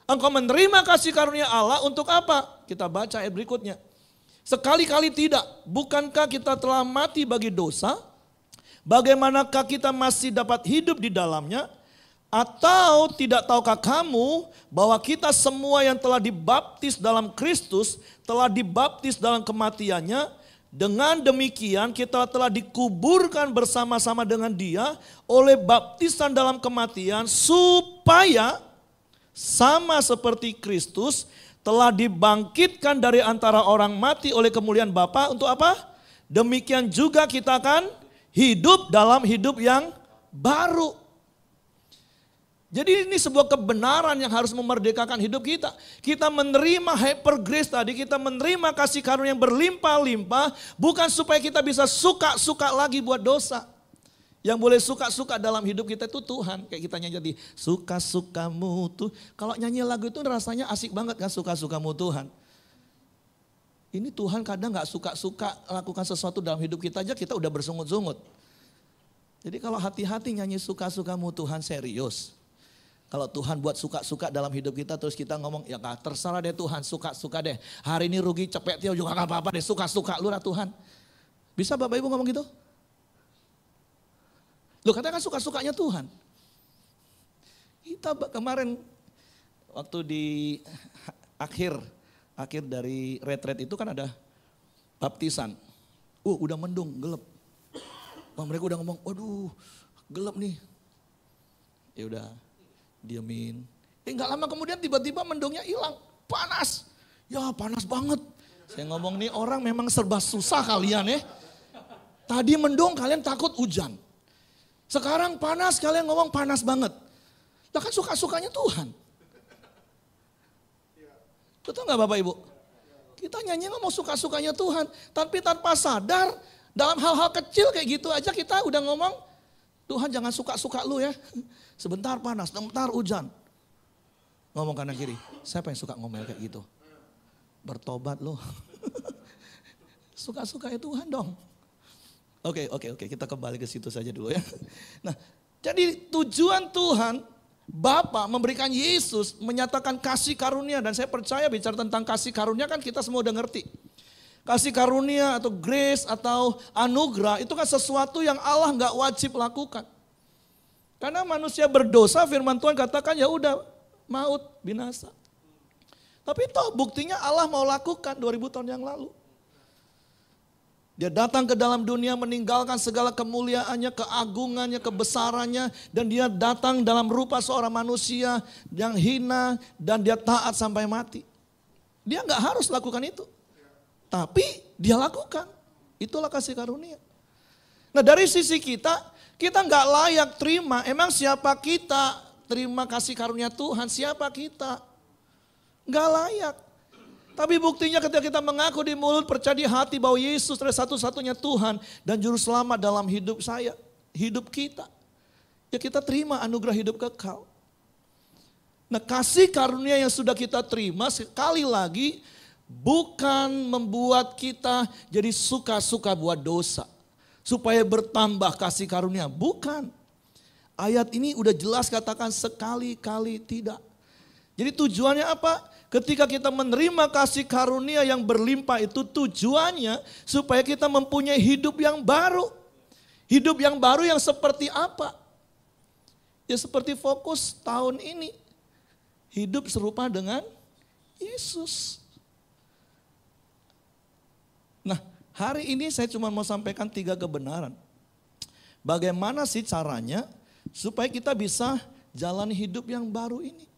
Engkau menerima kasih karunia Allah untuk apa? Kita baca ayat berikutnya. Sekali-kali tidak. Bukankah kita telah mati bagi dosa? Bagaimanakah kita masih dapat hidup di dalamnya? Atau tidak tahukah kamu bahwa kita semua yang telah dibaptis dalam Kristus telah dibaptis dalam kematiannya? Dengan demikian kita telah dikuburkan bersama-sama dengan dia oleh baptisan dalam kematian supaya sama seperti Kristus telah dibangkitkan dari antara orang mati oleh kemuliaan Bapa untuk apa? Demikian juga kita akan hidup dalam hidup yang baru. Jadi ini sebuah kebenaran yang harus memerdekakan hidup kita. Kita menerima hyper grace tadi, kita menerima kasih karunia yang berlimpah-limpah bukan supaya kita bisa suka-suka lagi buat dosa. Yang boleh suka-suka dalam hidup kita itu Tuhan. Kayak kita nyanyi tadi, suka-sukamu tuh. Kalau nyanyi lagu itu rasanya asik banget kan, suka-sukamu Tuhan. Ini Tuhan kadang gak suka-suka lakukan sesuatu dalam hidup kita aja kita udah bersungut-sungut. Jadi kalau hati-hati nyanyi suka-sukamu Tuhan serius. Kalau Tuhan buat suka-suka dalam hidup kita terus kita ngomong, ya gak terserah deh Tuhan, suka-suka deh. Hari ini rugi cepet Tio juga gak apa-apa deh, suka-suka lu lah Tuhan. Bisa Bapak Ibu ngomong gitu? Loh katanya kan suka-sukanya Tuhan. Kita kemarin waktu di akhir dari retret itu kan ada baptisan. Udah mendung, gelap. Mereka udah ngomong, waduh gelap nih. Ya udah diamin. Gak lama kemudian tiba-tiba mendungnya hilang. Panas. Ya panas banget. Saya ngomong nih orang memang serba susah kalian ya. Tadi mendung kalian takut hujan. Sekarang panas, kalian ngomong panas banget. Lah kan suka-sukanya Tuhan. Betul gak Bapak Ibu? Kita nyanyi ngomong suka-sukanya Tuhan. Tapi tanpa sadar, dalam hal-hal kecil kayak gitu aja kita udah ngomong, Tuhan jangan suka-suka lu ya. Sebentar panas, sebentar hujan. Ngomong kanan kiri, siapa yang suka ngomel kayak gitu? Bertobat lu. Suka-sukanya Tuhan dong. Oke, kita kembali ke situ saja dulu ya. Nah, jadi tujuan Tuhan, Bapa memberikan Yesus, menyatakan kasih karunia. Dan saya percaya bicara tentang kasih karunia kan kita semua udah ngerti. Kasih karunia atau grace atau anugerah itu kan sesuatu yang Allah gak wajib lakukan. Karena manusia berdosa, firman Tuhan katakan ya udah maut, binasa. Tapi toh buktinya Allah mau lakukan 2000 tahun yang lalu. Dia datang ke dalam dunia meninggalkan segala kemuliaannya, keagungannya, kebesarannya. Dan dia datang dalam rupa seorang manusia yang hina dan dia taat sampai mati. Dia gak harus lakukan itu. Tapi dia lakukan. Itulah kasih karunia. Nah dari sisi kita gak layak terima. Emang siapa kita terima kasih karunia Tuhan? Siapa kita? Gak layak. Tapi buktinya ketika kita mengaku di mulut, percaya di hati bahwa Yesus adalah satu-satunya Tuhan dan Juru Selamat dalam hidup saya, hidup kita. Ya kita terima anugerah hidup kekal. Nah kasih karunia yang sudah kita terima sekali lagi bukan membuat kita jadi suka-suka buat dosa. Supaya bertambah kasih karunia, bukan. Ayat ini udah jelas katakan sekali-kali tidak. Jadi tujuannya apa? Ketika kita menerima kasih karunia yang berlimpah itu tujuannya supaya kita mempunyai hidup yang baru. Hidup yang baru yang seperti apa? Ya seperti fokus tahun ini. Hidup serupa dengan Yesus. Nah hari ini saya cuma mau sampaikan 3 kebenaran. Bagaimana sih caranya supaya kita bisa jalani hidup yang baru ini?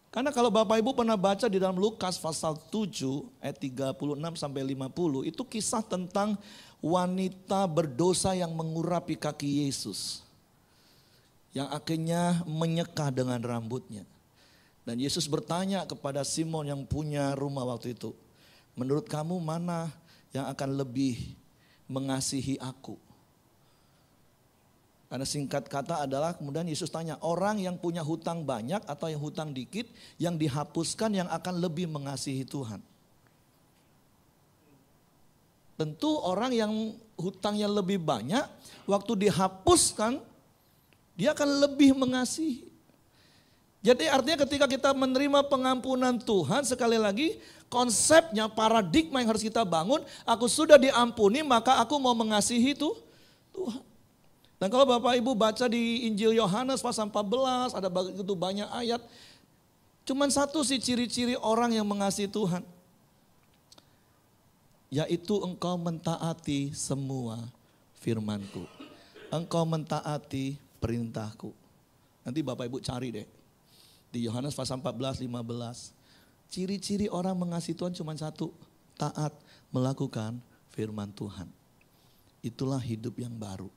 Karena kalau Bapak Ibu pernah baca di dalam Lukas pasal 7 ayat 36 sampai 50 itu kisah tentang wanita berdosa yang mengurapi kaki Yesus. Yang akhirnya menyeka dengan rambutnya. Dan Yesus bertanya kepada Simon yang punya rumah waktu itu. Menurut kamu mana yang akan lebih mengasihi aku? Karena singkat kata adalah kemudian Yesus tanya, orang yang punya hutang banyak atau yang hutang dikit, yang dihapuskan yang akan lebih mengasihi Tuhan. Tentu orang yang hutangnya lebih banyak, waktu dihapuskan, dia akan lebih mengasihi. Jadi artinya ketika kita menerima pengampunan Tuhan, sekali lagi konsepnya, paradigma yang harus kita bangun, aku sudah diampuni maka aku mau mengasihi Tuhan. Dan kalau Bapak Ibu baca di Injil Yohanes pasal 14 ada begitu banyak ayat. Cuman satu sih ciri-ciri orang yang mengasihi Tuhan. Yaitu engkau mentaati semua firman-Ku. Engkau mentaati perintah-Ku. Nanti Bapak Ibu cari deh. Di Yohanes pasal 14, 15. Ciri-ciri orang mengasihi Tuhan cuma satu. Taat melakukan firman Tuhan. Itulah hidup yang baru.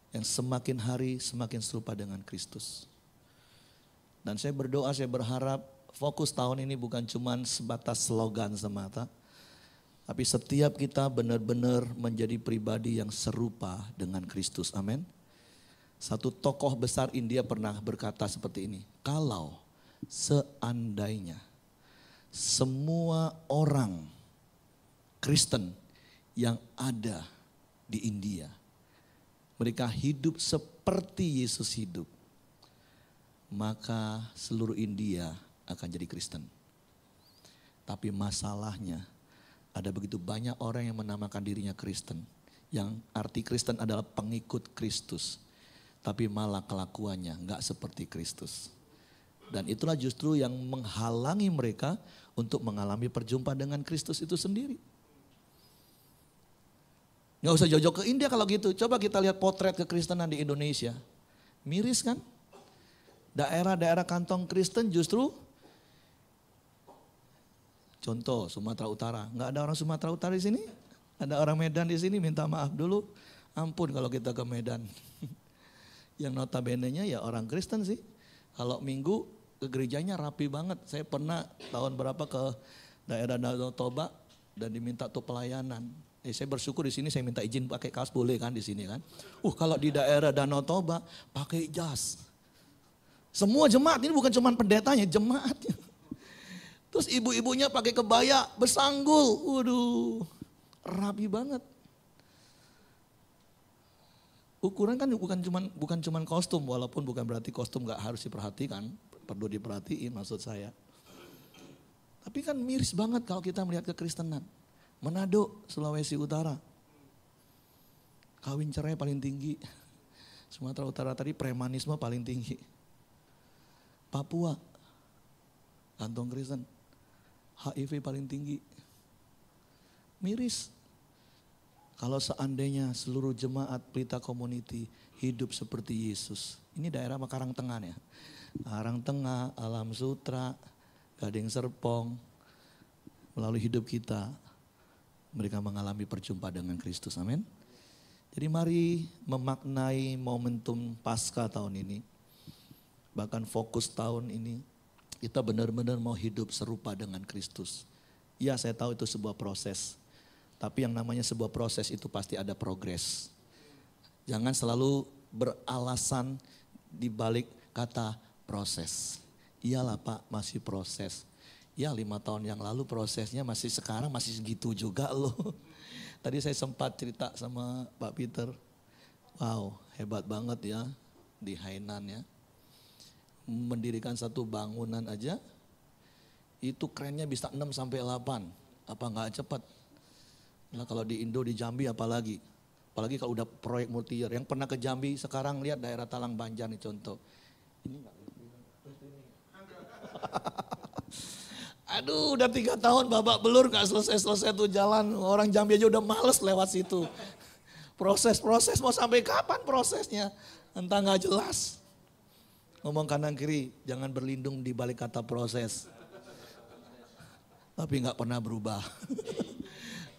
Yang semakin hari semakin serupa dengan Kristus. Dan saya berdoa, saya berharap fokus tahun ini bukan cuma sebatas slogan semata. Tapi setiap kita benar-benar menjadi pribadi yang serupa dengan Kristus. Amin. Satu tokoh besar India pernah berkata seperti ini. Kalau seandainya semua orang Kristen yang ada di India, mereka hidup seperti Yesus hidup, maka seluruh India akan jadi Kristen. Tapi masalahnya ada begitu banyak orang yang menamakan dirinya Kristen. Yang arti Kristen adalah pengikut Kristus. Tapi malah kelakuannya enggak seperti Kristus. Dan itulah justru yang menghalangi mereka untuk mengalami perjumpaan dengan Kristus itu sendiri. Nggak usah jauh-jauh ke India kalau gitu. Coba kita lihat potret kekristenan di Indonesia. Miris kan? Daerah-daerah kantong Kristen justru, contoh Sumatera Utara. Nggak ada orang Sumatera Utara di sini? Ada orang Medan di sini, minta maaf dulu. Ampun kalau kita ke Medan. Yang notabene-nya ya orang Kristen sih. Kalau minggu ke gerejanya rapi banget. Saya pernah tahun berapa ke daerah Danau Toba dan diminta tuh pelayanan. Saya bersyukur di sini saya minta izin pakai kaos boleh kan di sini kan. Kalau di daerah Danau Toba pakai jas. Semua jemaat ini bukan cuma pendetanya, jemaatnya. Terus ibu-ibunya pakai kebaya bersanggul. Waduh, rapi banget. Ukuran kan bukan cuman kostum, walaupun bukan berarti kostum nggak harus diperhatikan, perlu diperhatiin maksud saya. Tapi kan miris banget kalau kita melihat kekristenan. Manado, Sulawesi Utara. kawin cerai paling tinggi. Sumatera Utara tadi premanisme paling tinggi. Papua, kantong Kristen, HIV paling tinggi. Miris. Kalau seandainya seluruh jemaat Pelita Community hidup seperti Yesus. Ini daerah Karangtengah ya. Karangtengah, Alam Sutra, Gading Serpong. Melalui hidup kita, mereka mengalami perjumpaan dengan Kristus. Amin. Jadi mari memaknai momentum Paskah tahun ini. Bahkan fokus tahun ini, kita benar-benar mau hidup serupa dengan Kristus. Ya, saya tahu itu sebuah proses. Tapi yang namanya sebuah proses itu pasti ada progres. Jangan selalu beralasan di balik kata proses. Iyalah Pak, masih proses. Ya 5 tahun yang lalu prosesnya masih sekarang masih segitu juga loh. Tadi saya sempat cerita sama Pak Peter. Wow, hebat banget ya di Hainan ya. Mendirikan satu bangunan aja, itu kerennya bisa 6 sampai 8. Apa enggak cepat? Nah kalau di Indo, di Jambi apalagi. Apalagi kalau udah proyek multi-year. Yang pernah ke Jambi sekarang lihat daerah Talang Banjar nih contoh. Ini enggak. Aduh udah 3 tahun babak belur gak selesai-selesai tuh jalan. Orang Jambi aja udah males lewat situ. Proses mau sampai kapan prosesnya? Entah gak jelas. Ngomong kanan kiri, jangan berlindung di balik kata proses. Tapi gak pernah berubah.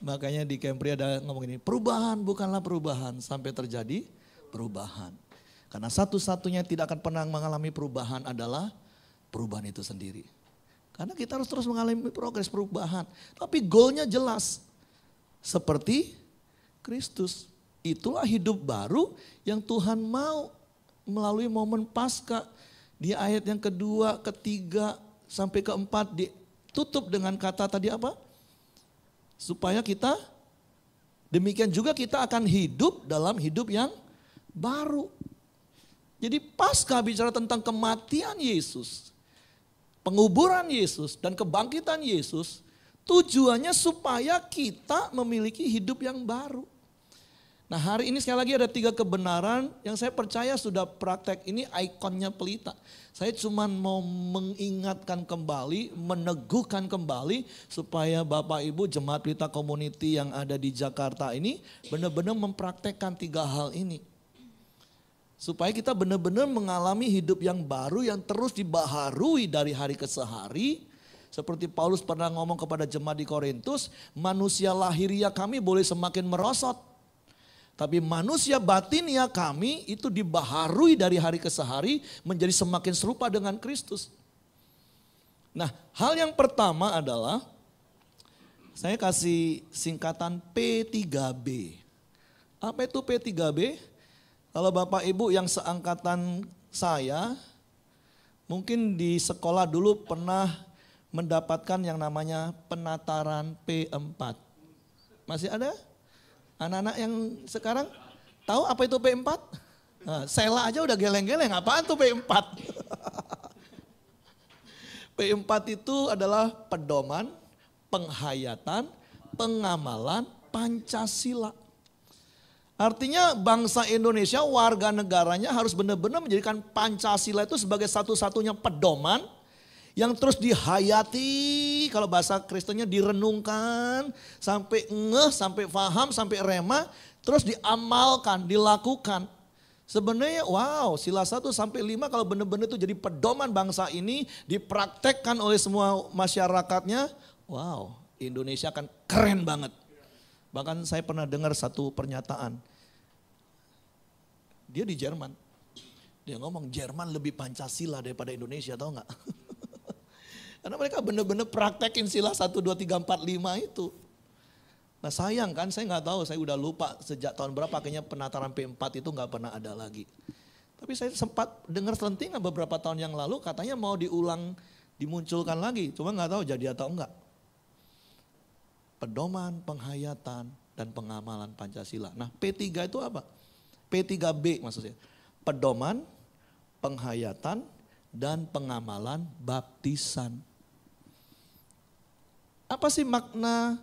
Makanya di Kempri ada ngomong ini, perubahan bukanlah perubahan sampai terjadi perubahan. Karena satu-satunya tidak akan pernah mengalami perubahan adalah perubahan itu sendiri. Karena kita harus terus mengalami progres perubahan. Tapi goalnya jelas. Seperti Kristus. Itulah hidup baru yang Tuhan mau melalui momen Paskah. Di ayat yang kedua, ketiga, sampai keempat ditutup dengan kata tadi apa? Supaya kita, demikian juga kita akan hidup dalam hidup yang baru. Jadi Paskah bicara tentang kematian Yesus. Penguburan Yesus dan kebangkitan Yesus tujuannya supaya kita memiliki hidup yang baru. Nah hari ini sekali lagi ada 3 kebenaran yang saya percaya sudah praktek, ini ikonnya Pelita. Saya cuma mau mengingatkan kembali, meneguhkan kembali supaya Bapak Ibu jemaat Pelita Community yang ada di Jakarta ini benar-benar mempraktekkan 3 hal ini. Supaya kita benar-benar mengalami hidup yang baru yang terus dibaharui dari hari ke hari. Seperti Paulus pernah ngomong kepada jemaat di Korintus, manusia lahiriah kami boleh semakin merosot. Tapi manusia batinia kami itu dibaharui dari hari ke hari menjadi semakin serupa dengan Kristus. Nah hal yang pertama adalah, saya kasih singkatan P3B. Apa itu P3B? Kalau Bapak Ibu yang seangkatan saya, mungkin di sekolah dulu pernah mendapatkan yang namanya penataran P4. Masih ada? Anak-anak yang sekarang tahu apa itu P4? Nah, Sela aja udah geleng-geleng, apaan tuh P4? P4 itu adalah pedoman, penghayatan, pengamalan Pancasila. Artinya bangsa Indonesia, warga negaranya harus benar-benar menjadikan Pancasila itu sebagai satu-satunya pedoman yang terus dihayati, kalau bahasa Kristennya direnungkan, sampai ngeh, sampai paham, sampai rema, terus diamalkan, dilakukan. Sebenarnya wow, sila 1 sampai 5 kalau benar-benar itu jadi pedoman bangsa ini, dipraktekkan oleh semua masyarakatnya, wow, Indonesia akan keren banget. Bahkan saya pernah dengar satu pernyataan. Dia di Jerman. Dia ngomong Jerman lebih Pancasila daripada Indonesia, tahu nggak? Karena mereka benar-benar praktekin sila 1, 2, 3, 4, 5 itu. Nah sayang kan, saya nggak tahu, saya udah lupa sejak tahun berapa akhirnya penataran P4 itu nggak pernah ada lagi. Tapi saya sempat dengar selentingan beberapa tahun yang lalu katanya mau diulang, dimunculkan lagi. Cuma nggak tahu jadi atau enggak. Pedoman, penghayatan, dan pengamalan Pancasila. Nah P3 itu apa? P3B maksudnya. Pedoman, penghayatan, dan pengamalan baptisan. Apa sih makna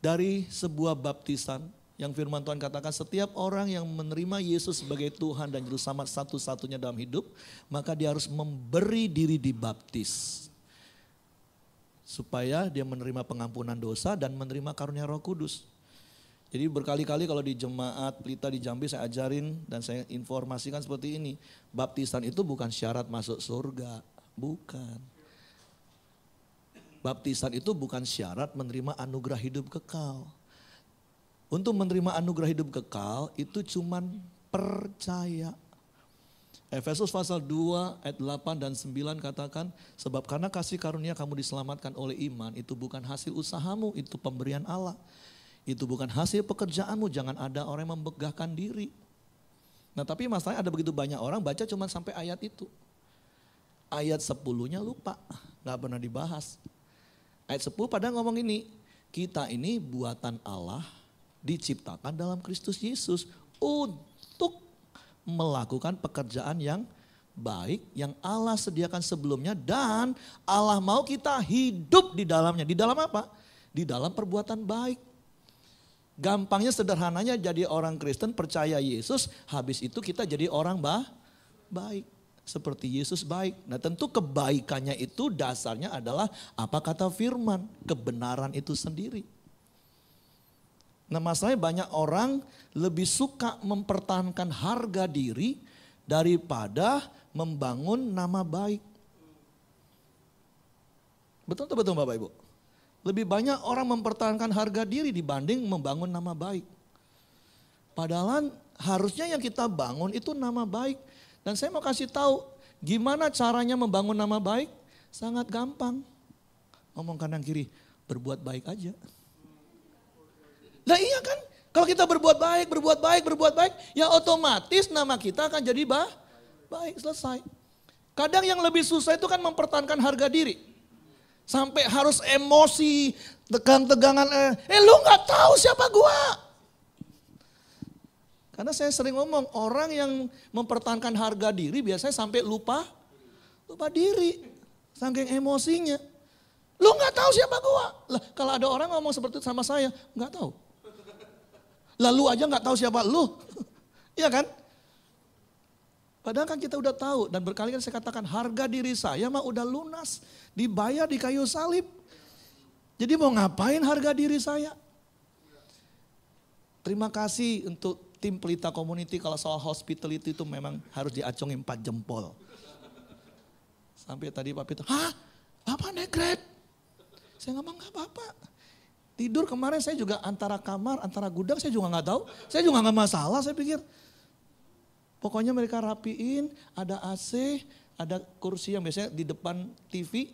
dari sebuah baptisan? Yang firman Tuhan katakan setiap orang yang menerima Yesus sebagai Tuhan dan Juru Selamat satu-satunya dalam hidup, maka dia harus memberi diri dibaptis. Supaya dia menerima pengampunan dosa dan menerima karunia Roh Kudus. Jadi berkali-kali kalau di jemaat Pelita di Jambi saya ajarin dan saya informasikan seperti ini. Baptisan itu bukan syarat masuk surga, bukan. Baptisan itu bukan syarat menerima anugerah hidup kekal. Untuk menerima anugerah hidup kekal itu cuman percaya. Efesus pasal 2 ayat 8 dan 9 katakan, sebab karena kasih karunia kamu diselamatkan oleh iman, itu bukan hasil usahamu, itu pemberian Allah. Itu bukan hasil pekerjaanmu, jangan ada orang yang membegahkan diri. Nah tapi masalahnya ada begitu banyak orang baca cuma sampai ayat itu. Ayat 10-nya lupa, gak pernah dibahas. Ayat 10 padahal ngomong ini, kita ini buatan Allah, diciptakan dalam Kristus Yesus untuk melakukan pekerjaan yang baik yang Allah sediakan sebelumnya dan Allah mau kita hidup di dalamnya. Di dalam apa? Di dalam perbuatan baik. Gampangnya sederhananya jadi orang Kristen percaya Yesus, habis itu kita jadi orang baik. Seperti Yesus baik. Nah tentu kebaikannya itu dasarnya adalah apa kata firman, kebenaran itu sendiri. Nah masalahnya banyak orang lebih suka mempertahankan harga diri daripada membangun nama baik. Betul Bapak Ibu? Lebih banyak orang mempertahankan harga diri dibanding membangun nama baik. Padahal harusnya yang kita bangun itu nama baik. Dan saya mau kasih tahu gimana caranya membangun nama baik. Sangat gampang. Ngomong kanan kiri, berbuat baik aja. Nah iya kan, kalau kita berbuat baik, ya otomatis nama kita akan jadi baik, selesai. Kadang yang lebih susah itu kan mempertahankan harga diri. Sampai harus emosi, tegang-tegangan, lu gak tahu siapa gua. Karena saya sering ngomong, orang yang mempertahankan harga diri biasanya sampai lupa diri. Saking emosinya. Lu gak tahu siapa gua. Lah kalau ada orang ngomong seperti itu sama saya, gak tahu. Lalu aja gak tahu siapa lu. Iya kan? Padahal kan kita udah tahu dan berkali-kali saya katakan harga diri saya mah udah lunas. Dibayar di kayu salib. Jadi mau ngapain harga diri saya? Terima kasih untuk tim Pelita Community kalau soal hospitality itu memang harus diacungin 4 jempol. Sampai tadi Pak Peter, hah? Apa negret? Saya ngomong gak apa-apa. Tidur kemarin saya juga antara kamar, antara gudang saya juga gak tahu. Saya juga gak masalah saya pikir. Pokoknya mereka rapiin, ada AC, ada kursi yang biasanya di depan TV.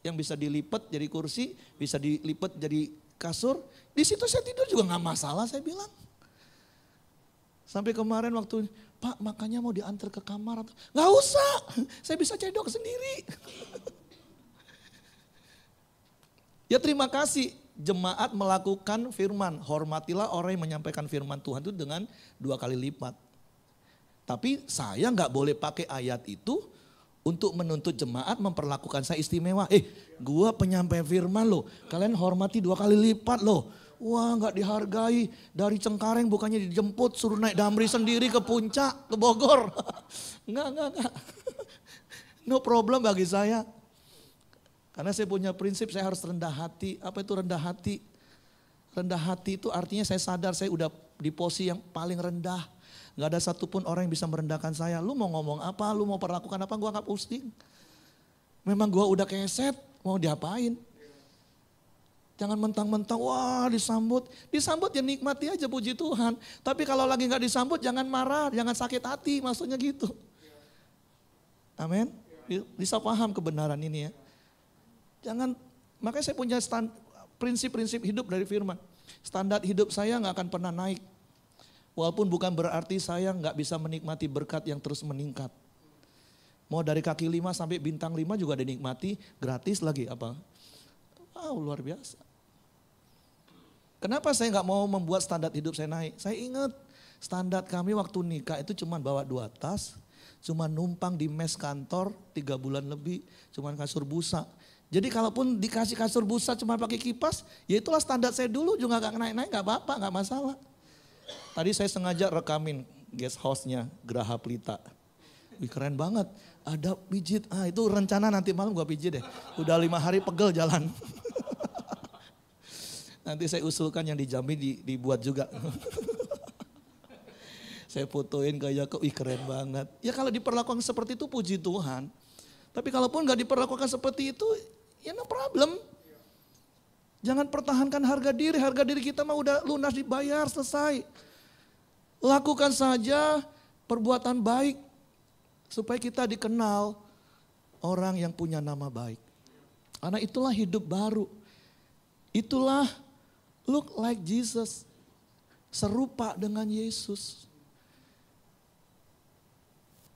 Yang bisa dilipat jadi kursi, bisa dilipat jadi kasur. Di situ saya tidur juga gak masalah saya bilang. Sampai kemarin waktu, Pak makanya mau diantar ke kamar. Gak usah, saya bisa cedok sendiri. Ya terima kasih. Jemaat melakukan firman, hormatilah orang yang menyampaikan firman Tuhan itu dengan 2 kali lipat. Tapi saya nggak boleh pakai ayat itu untuk menuntut jemaat memperlakukan saya istimewa. Gua penyampai firman loh, kalian hormati 2 kali lipat loh. Wah nggak dihargai, dari Cengkareng bukannya dijemput, suruh naik Damri sendiri ke puncak, ke Bogor. Enggak. No problem bagi saya. Karena saya punya prinsip saya harus rendah hati. Apa itu rendah hati? Rendah hati itu artinya saya sadar saya udah di posisi yang paling rendah. Gak ada satupun orang yang bisa merendahkan saya. Lu mau ngomong apa, lu mau perlakukan apa, gua gak pusing. Memang gua udah keset, mau diapain. Jangan mentang-mentang, wah disambut. Disambut ya nikmati aja puji Tuhan. Tapi kalau lagi gak disambut jangan marah, jangan sakit hati, maksudnya gitu. Amin. Bisa paham kebenaran ini ya. Jangan, makanya saya punya prinsip-prinsip hidup dari firman. Standar hidup saya gak akan pernah naik. Walaupun bukan berarti saya gak bisa menikmati berkat yang terus meningkat. Mau dari kaki 5 sampai bintang 5 juga dinikmati, gratis lagi apa. Wow luar biasa. Kenapa saya gak mau membuat standar hidup saya naik? Saya ingat standar kami waktu nikah itu cuma bawa 2 tas. Cuma numpang di mes kantor 3 bulan lebih, cuma kasur busa. Jadi kalaupun dikasih kasur busa cuma pakai kipas, ya itulah standar saya dulu juga gak naik-naik, gak apa-apa, gak masalah. Tadi saya sengaja rekamin guest house-nya Geraha Pelita. Wih keren banget, ada pijit. Itu rencana nanti malam gua pijit deh. Udah 5 hari pegel jalan. Nanti saya usulkan yang di Jambi dibuat juga. Saya fotoin kayak ih keren banget. Ya kalau diperlakukan seperti itu puji Tuhan. Tapi kalaupun gak diperlakukan seperti itu, ya no problem. Jangan pertahankan harga diri kita mah udah lunas dibayar, selesai. Lakukan saja perbuatan baik supaya kita dikenal orang yang punya nama baik. Karena itulah hidup baru. Itulah look like Jesus. Serupa dengan Yesus.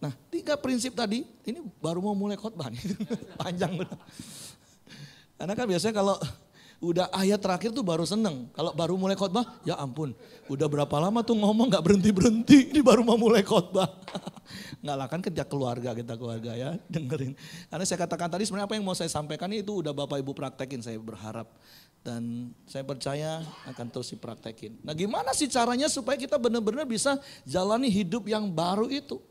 Nah 3 prinsip tadi, ini baru mau mulai khotbah nih, panjang udah. Karena kan biasanya kalau udah ayat terakhir tuh baru seneng. Kalau baru mulai khotbah, ya ampun, udah berapa lama tuh ngomong gak berhenti-berhenti, ini baru mau mulai khotbah. Nggak lah kan kerja keluarga kita ya, dengerin. Karena saya katakan tadi sebenarnya apa yang mau saya sampaikan itu udah Bapak Ibu praktekin, saya berharap. Dan saya percaya akan terus dipraktekin. Nah gimana sih caranya supaya kita benar-benar bisa jalani hidup yang baru itu.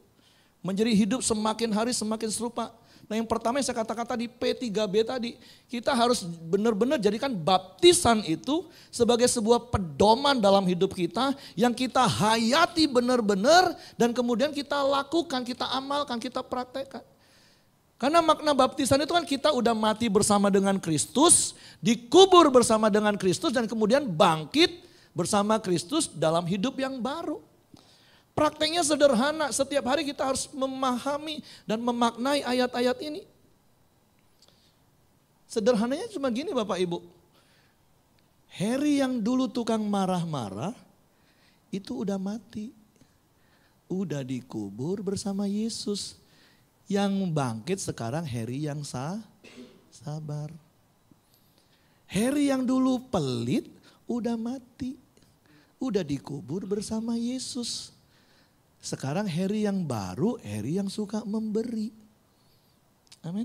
Menjadi hidup semakin hari semakin serupa. Nah yang pertama yang saya katakan tadi P3B tadi. Kita harus benar-benar jadikan baptisan itu sebagai sebuah pedoman dalam hidup kita. Yang kita hayati benar-benar dan kemudian kita lakukan, kita amalkan, kita praktekkan. Karena makna baptisan itu kan kita udah mati bersama dengan Kristus. Dikubur bersama dengan Kristus dan kemudian bangkit bersama Kristus dalam hidup yang baru. Prakteknya sederhana, setiap hari kita harus memahami dan memaknai ayat-ayat ini. Sederhananya cuma gini Bapak Ibu. Harry yang dulu tukang marah-marah, itu udah mati. Udah dikubur bersama Yesus. Yang bangkit sekarang Harry yang sabar. Harry yang dulu pelit, udah mati. Udah dikubur bersama Yesus. Sekarang Harry yang baru, Harry yang suka memberi. Amin.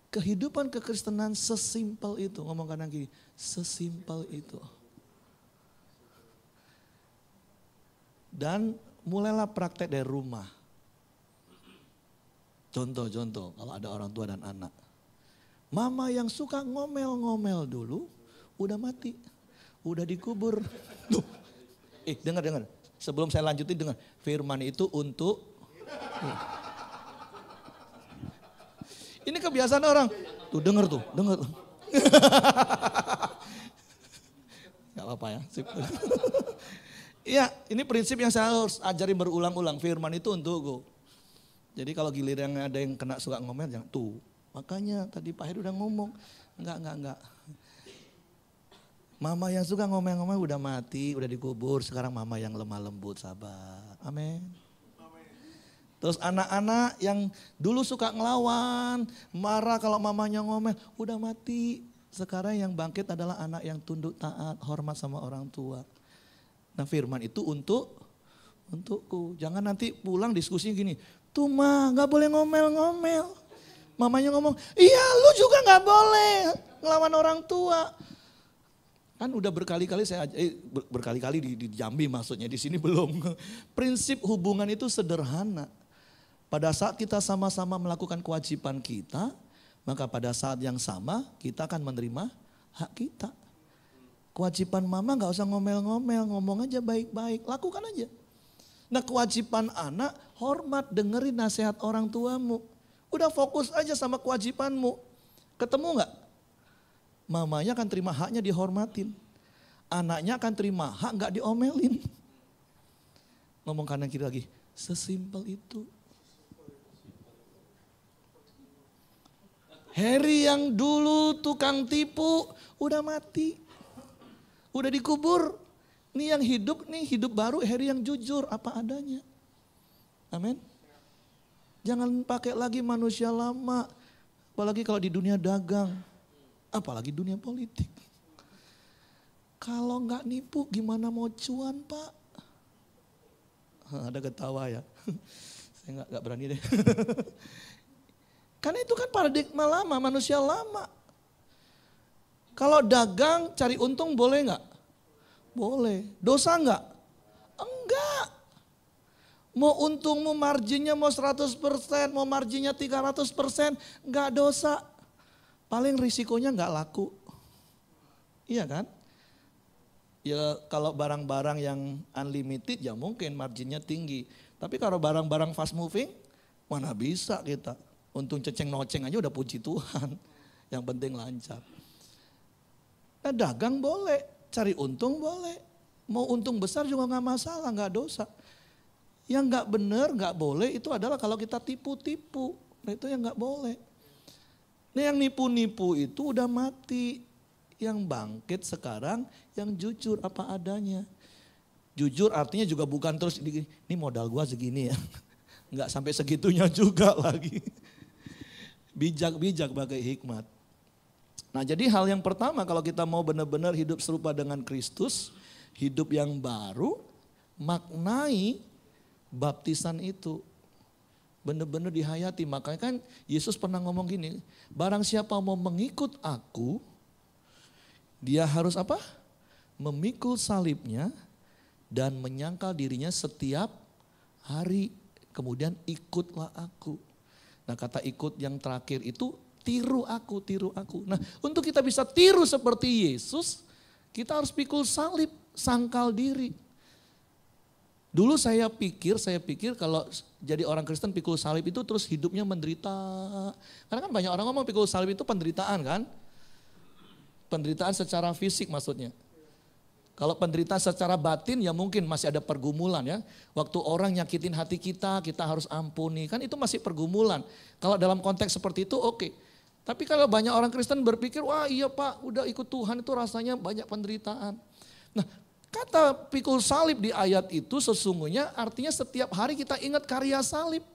Kehidupan kekristenan sesimpel itu. Ngomong kanan kiri, sesimpel itu. Dan mulailah praktek dari rumah. Contoh-contoh kalau ada orang tua dan anak. Mama yang suka ngomel-ngomel dulu, udah mati. Udah dikubur. Tuh. Dengar. Sebelum saya lanjutin dengan firman itu untuk. Ini kebiasaan orang. Tuh dengar tuh. Gak apa-apa ya. Iya ini prinsip yang saya harus ajarin berulang-ulang. Firman itu untukku. Jadi kalau giliran ada yang kena suka ngomel jangan tuh. Makanya tadi Pak Heru udah ngomong. Enggak. Mama yang suka ngomel-ngomel udah mati, udah dikubur. Sekarang mama yang lemah lembut, sabar. Amin. Terus anak-anak yang dulu suka ngelawan, marah kalau mamanya ngomel, udah mati. Sekarang yang bangkit adalah anak yang tunduk taat, hormat sama orang tua. Nah firman itu untukku. Jangan nanti pulang diskusi gini. Tuh ma gak boleh ngomel-ngomel. Mamanya ngomong, iya lu juga gak boleh ngelawan orang tua. Kan udah berkali-kali berkali-kali di Jambi maksudnya, di sini belum. Prinsip hubungan itu sederhana. Pada saat kita sama-sama melakukan kewajiban kita, maka pada saat yang sama kita akan menerima hak kita. Kewajiban mama gak usah ngomel-ngomel, ngomong aja baik-baik, lakukan aja. Nah kewajiban anak, hormat, dengerin nasihat orang tuamu. Udah fokus aja sama kewajibanmu. Ketemu gak? Mamanya akan terima haknya dihormatin. Anaknya akan terima hak gak diomelin. Ngomong kanan kiri lagi, sesimpel itu. Harry yang dulu tukang tipu udah mati. Udah dikubur. Nih yang hidup, nih hidup baru Harry yang jujur apa adanya. Amin. Jangan pakai lagi manusia lama. Apalagi kalau di dunia dagang. Apalagi dunia politik. Kalau nggak nipu gimana mau cuan Pak? Ada ketawa ya. Saya nggak berani deh. Karena itu kan paradigma lama, manusia lama. Kalau dagang cari untung boleh nggak? Boleh. Dosa enggak? Enggak. Mau untungmu marginnya mau 100%, mau marginnya 300%, enggak dosa. Paling risikonya enggak laku. Iya kan? Ya kalau barang-barang yang unlimited ya mungkin marginnya tinggi. Tapi kalau barang-barang fast moving, mana bisa kita. Untung ceceng-noceng aja udah puji Tuhan. Yang penting lancar. Nah dagang boleh, cari untung boleh. Mau untung besar juga gak masalah, gak dosa. Yang gak benar, gak boleh itu adalah kalau kita tipu-tipu. Nah itu yang gak boleh. Nah yang nipu-nipu itu udah mati. Yang bangkit sekarang yang jujur apa adanya. Jujur artinya juga bukan terus ini modal gua segini ya. Enggak sampai segitunya juga lagi. Bijak-bijak pakai hikmat. Nah jadi hal yang pertama kalau kita mau benar-benar hidup serupa dengan Kristus, hidup yang baru, maknai baptisan itu. Benar-benar dihayati. Makanya kan Yesus pernah ngomong gini, barang siapa mau mengikut aku, dia harus apa? Memikul salibnya dan menyangkal dirinya setiap hari. Kemudian ikutlah aku. Nah kata ikut yang terakhir itu tiru aku, tiru aku. Nah untuk kita bisa tiru seperti Yesus, kita harus pikul salib, sangkal diri. Dulu saya pikir kalau jadi orang Kristen pikul salib itu terus hidupnya menderita. Karena kan banyak orang ngomong pikul salib itu penderitaan kan. Penderitaan secara fisik maksudnya. Kalau penderitaan secara batin ya mungkin masih ada pergumulan ya. Waktu orang nyakitin hati kita harus ampuni. Kan itu masih pergumulan. Kalau dalam konteks seperti itu oke. Tapi kalau banyak orang Kristen berpikir, wah iya Pak udah ikut Tuhan itu rasanya banyak penderitaan. Nah kata pikul salib di ayat itu sesungguhnya artinya setiap hari kita ingat karya salib.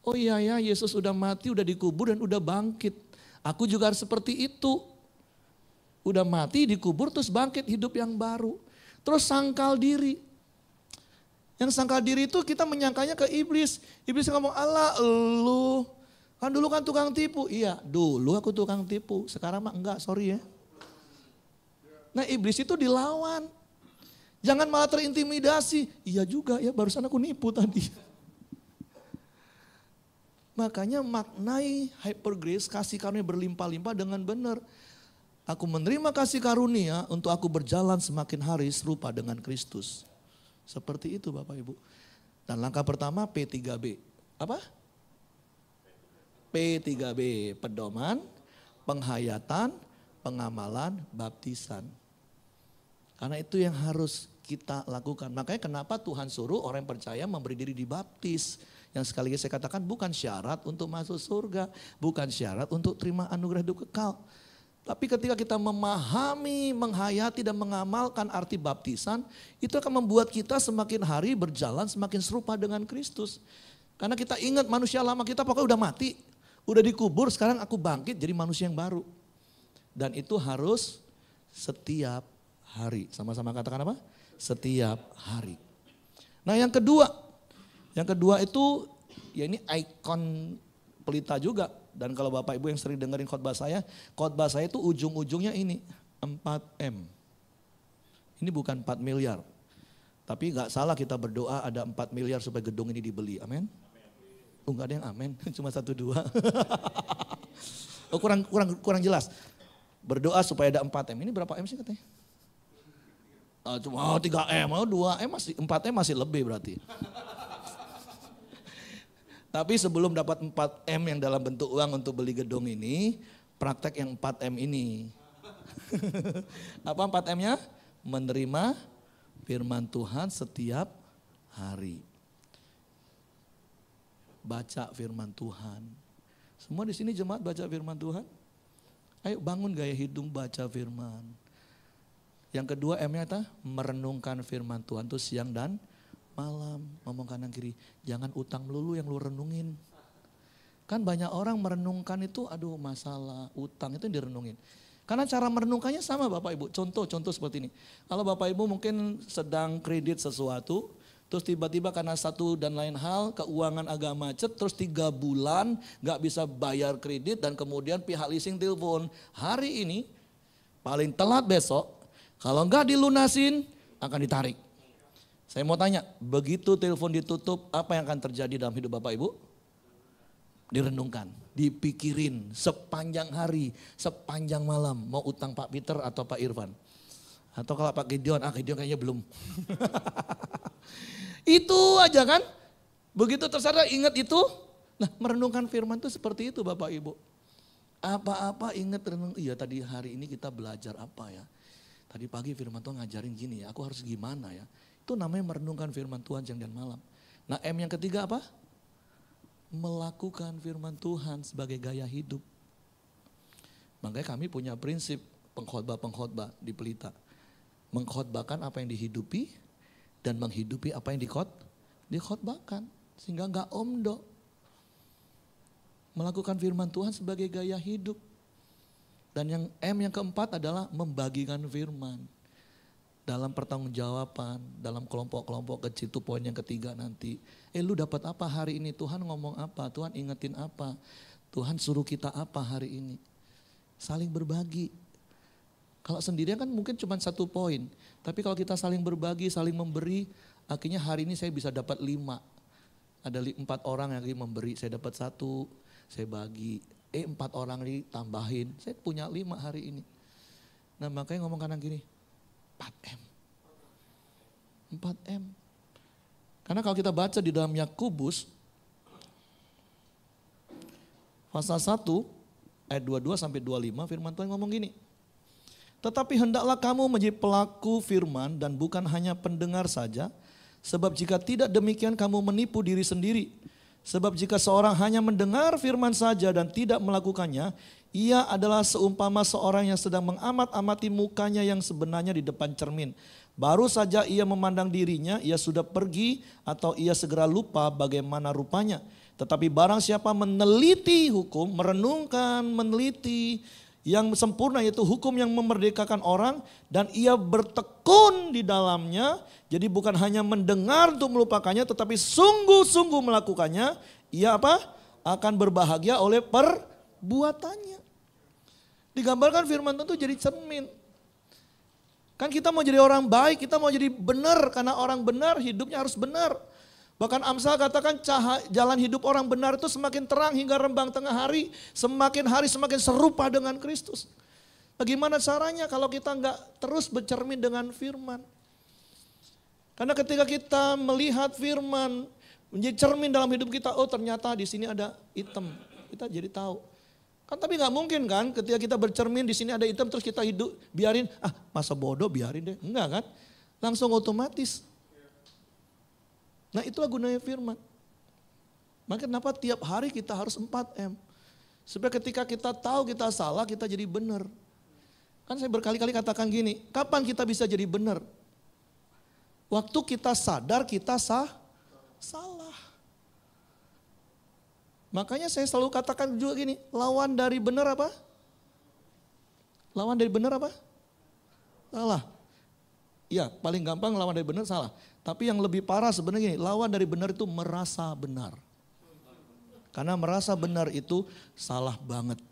Oh iya ya Yesus udah mati, udah dikubur dan udah bangkit. Aku juga harus seperti itu. Udah mati, dikubur, terus bangkit hidup yang baru. Terus sangkal diri. Yang sangkal diri itu kita menyangkanya ke iblis. Iblis ngomong, Allah lu, kan dulu kan tukang tipu. Iya, dulu aku tukang tipu, sekarang mah enggak, sorry ya. Nah iblis itu dilawan. Jangan malah terintimidasi. Iya juga ya, barusan aku nipu tadi. Makanya maknai hyper grace, kasih karunia berlimpah-limpah dengan benar. Aku menerima kasih karunia untuk aku berjalan semakin hari serupa dengan Kristus. Seperti itu Bapak Ibu. Dan langkah pertama P3B. Apa? P3B, pedoman, penghayatan, pengamalan, baptisan. Karena itu yang harus kita lakukan. Makanya kenapa Tuhan suruh orang yang percaya memberi diri dibaptis. Yang sekali lagi saya katakan bukan syarat untuk masuk surga. Bukan syarat untuk terima anugerah hidup kekal. Tapi ketika kita memahami, menghayati dan mengamalkan arti baptisan, itu akan membuat kita semakin hari berjalan semakin serupa dengan Kristus. Karena kita ingat manusia lama kita pokoknya udah mati, udah dikubur, sekarang aku bangkit jadi manusia yang baru. Dan itu harus setiap hari. Sama-sama katakan apa? Setiap hari. Nah yang kedua itu ya ini ikon pelita juga. Dan kalau Bapak Ibu yang sering dengerin khotbah saya itu ujung-ujungnya ini 4M. Ini bukan 4 miliar. Tapi gak salah kita berdoa ada 4 miliar supaya gedung ini dibeli. Amin. Oh gak ada yang amin, cuma 1-2. Oh kurang jelas. Berdoa supaya ada 4M. Ini berapa M sih katanya? Cuma 3M, 2M masih 4M masih lebih berarti. Tapi sebelum dapat 4M yang dalam bentuk uang untuk beli gedung ini, praktek yang 4M ini. Apa 4M-nya? Menerima firman Tuhan setiap hari. Baca firman Tuhan. Semua di sini jemaat baca firman Tuhan? Ayo bangun gaya hidup baca firman. Yang kedua M-nya apa? Merenungkan firman Tuhan itu siang dan malam, ngomong kanan kiri, jangan utang melulu yang lu renungin. Kan banyak orang merenungkan itu, aduh masalah utang itu yang direnungin. Karena cara merenungkannya sama Bapak Ibu, contoh seperti ini. Kalau Bapak Ibu mungkin sedang kredit sesuatu, terus tiba-tiba karena satu dan lain hal, keuangan agak macet, terus 3 bulan gak bisa bayar kredit dan kemudian pihak leasing telepon, hari ini paling telat besok, Kalau enggak dilunasin, akan ditarik. Saya mau tanya, begitu telepon ditutup, apa yang akan terjadi dalam hidup Bapak Ibu? Direnungkan, dipikirin sepanjang hari, sepanjang malam. Mau utang Pak Peter atau Pak Irfan? Atau kalau Pak Gideon, Gideon kayaknya belum. Itu aja kan? Begitu tersadar ingat itu. Nah, merenungkan firman itu seperti itu Bapak Ibu. Apa-apa ingat renung, iya tadi hari ini kita belajar apa ya. Tadi pagi firman Tuhan ngajarin gini ya, aku harus gimana ya. Itu namanya merenungkan firman Tuhan siang dan malam. Nah M yang ketiga apa? Melakukan firman Tuhan sebagai gaya hidup. Makanya kami punya prinsip pengkhotbah-pengkhotbah di Pelita. Mengkhotbahkan apa yang dihidupi dan menghidupi apa yang dikhotbahkan. Sehingga enggak omdo. Melakukan firman Tuhan sebagai gaya hidup. Dan yang M yang keempat adalah membagikan firman. Dalam pertanggungjawaban, dalam kelompok-kelompok kecil, itu poin yang ketiga nanti. Lu dapat apa hari ini? Tuhan ngomong apa? Tuhan ingetin apa? Tuhan suruh kita apa hari ini? Saling berbagi. Kalau sendirian kan mungkin cuma satu poin. Tapi kalau kita saling berbagi, saling memberi, akhirnya hari ini saya bisa dapat 5. Ada 4 orang yang lagi memberi, saya dapat 1, saya bagi. 4 orang lagi tambahin, saya punya 5 hari ini. Nah makanya ngomong kanan gini, 4M. 4M. Karena kalau kita baca di dalam Yakobus, pasal 1, ayat 22 sampai 25, firman Tuhan ngomong gini. Tetapi hendaklah kamu menjadi pelaku firman dan bukan hanya pendengar saja. Sebab jika tidak demikian kamu menipu diri sendiri. Sebab jika seorang hanya mendengar firman saja dan tidak melakukannya, ia adalah seumpama seorang yang sedang mengamat-amati mukanya yang sebenarnya di depan cermin. Baru saja ia memandang dirinya, ia sudah pergi atau ia segera lupa bagaimana rupanya. Tetapi barang siapa meneliti hukum, merenungkan, meneliti yang sempurna yaitu hukum yang memerdekakan orang dan ia bertekun di dalamnya. Jadi bukan hanya mendengar untuk melupakannya tetapi sungguh-sungguh melakukannya. Ia apa? Akan berbahagia oleh perbuatannya. Digambarkan firman Tuhan itu jadi cermin. Kan kita mau jadi orang baik, kita mau jadi benar karena orang benar hidupnya harus benar. Bahkan Amsal katakan jalan hidup orang benar itu semakin terang hingga rembang tengah hari. Semakin hari semakin serupa dengan Kristus. Bagaimana caranya kalau kita enggak terus bercermin dengan firman? Karena ketika kita melihat firman menjadi cermin dalam hidup kita. Oh ternyata di sini ada hitam. Kita jadi tahu. Kan tapi enggak mungkin kan ketika kita bercermin di sini ada hitam terus kita hidup biarin. Masa bodoh biarin deh. Enggak kan. Langsung otomatis. Nah itulah gunanya firman. Maka kenapa tiap hari kita harus 4M. Supaya ketika kita tahu kita salah kita jadi benar. Kan saya berkali-kali katakan gini, kapan kita bisa jadi benar? Waktu kita sadar kita salah. Makanya saya selalu katakan juga gini, lawan dari benar apa? Lawan dari benar apa? Salah. Iya paling gampang lawan dari benar salah. Tapi yang lebih parah sebenarnya gini, lawan dari benar itu merasa benar. Karena merasa benar itu salah banget.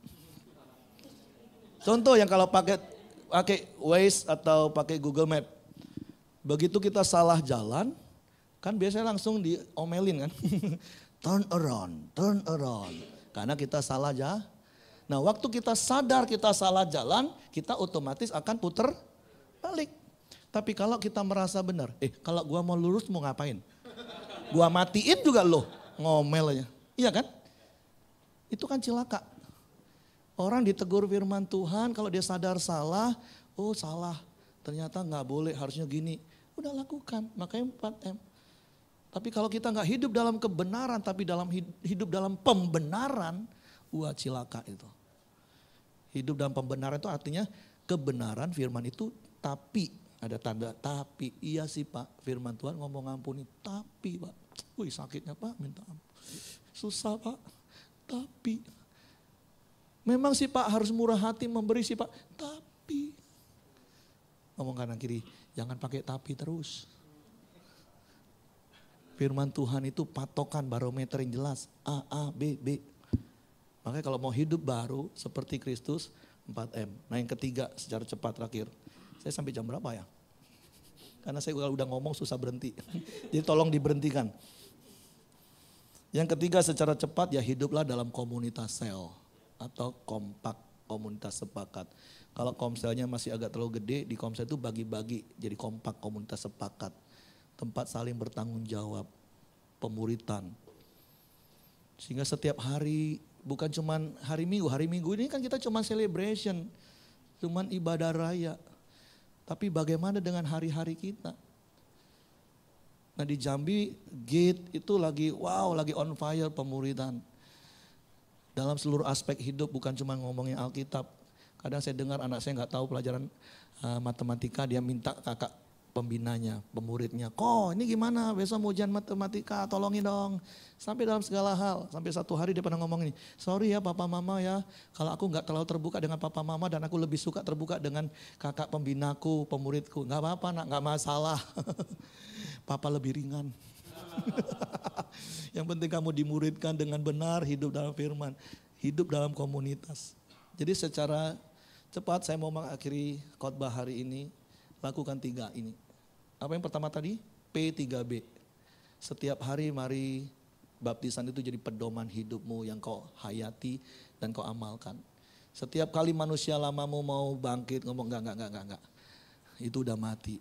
Contoh yang kalau pakai Waze atau pakai Google Map. Begitu kita salah jalan, kan biasanya langsung diomelin kan. Turn around. Karena kita salah jalan. Nah waktu kita sadar kita salah jalan, kita otomatis akan putar balik. Tapi kalau kita merasa benar, kalau gua mau lurus mau ngapain? Gua matiin juga loh, ngomel aja. Iya kan? Itu kan celaka. Orang ditegur firman Tuhan, kalau dia sadar salah, oh salah. Ternyata nggak boleh, harusnya gini. Udah lakukan, makanya 4M. Tapi kalau kita nggak hidup dalam kebenaran, tapi hidup dalam pembenaran, wah cilaka itu. Hidup dalam pembenaran itu artinya kebenaran firman itu tapi. Ada tanda tapi, iya sih Pak firman Tuhan ngomong ampuni, tapi Pak, wih sakitnya Pak minta ampun, susah Pak, tapi. Memang sih Pak harus murah hati memberi sih Pak, tapi. Ngomong kanan kiri, jangan pakai tapi terus. Firman Tuhan itu patokan barometer yang jelas, A, B, B. Makanya kalau mau hidup baru seperti Kristus, 4M. Nah yang ketiga secara cepat terakhir. Saya sampai jam berapa ya? Karena saya kalau udah ngomong susah berhenti. Jadi tolong diberhentikan. Yang ketiga secara cepat ya hiduplah dalam komunitas sel atau kompak, komunitas sepakat. Kalau komselnya masih agak terlalu gede, di komsel itu bagi-bagi jadi kompak, komunitas sepakat. Tempat saling bertanggung jawab, pemuritan. Sehingga setiap hari, bukan cuman hari Minggu ini kan kita cuma celebration, cuman ibadah raya. Tapi bagaimana dengan hari-hari kita? Nah di Jambi Gate itu lagi on fire pemuritan. Dalam seluruh aspek hidup bukan cuma ngomongin Alkitab. Kadang saya dengar anak saya nggak tahu pelajaran matematika, dia minta kakak pembinanya, pemuridnya. Kok ini gimana besok mau ujian matematika, tolongin dong. Sampai dalam segala hal, sampai satu hari dia pernah ngomong ini. Sorry ya papa mama ya, kalau aku nggak terlalu terbuka dengan papa mama dan aku lebih suka terbuka dengan kakak pembinaku, pemuridku. Nggak apa-apa nak, nggak masalah. Papa lebih ringan. Yang penting kamu dimuridkan dengan benar, hidup dalam firman, hidup dalam komunitas. Jadi secara cepat saya mau mengakhiri khotbah hari ini, lakukan 3 ini. Apa yang pertama tadi? P3B. Setiap hari mari baptisan itu jadi pedoman hidupmu yang kau hayati dan kau amalkan. Setiap kali manusia lamamu mau bangkit ngomong enggak. Itu udah mati.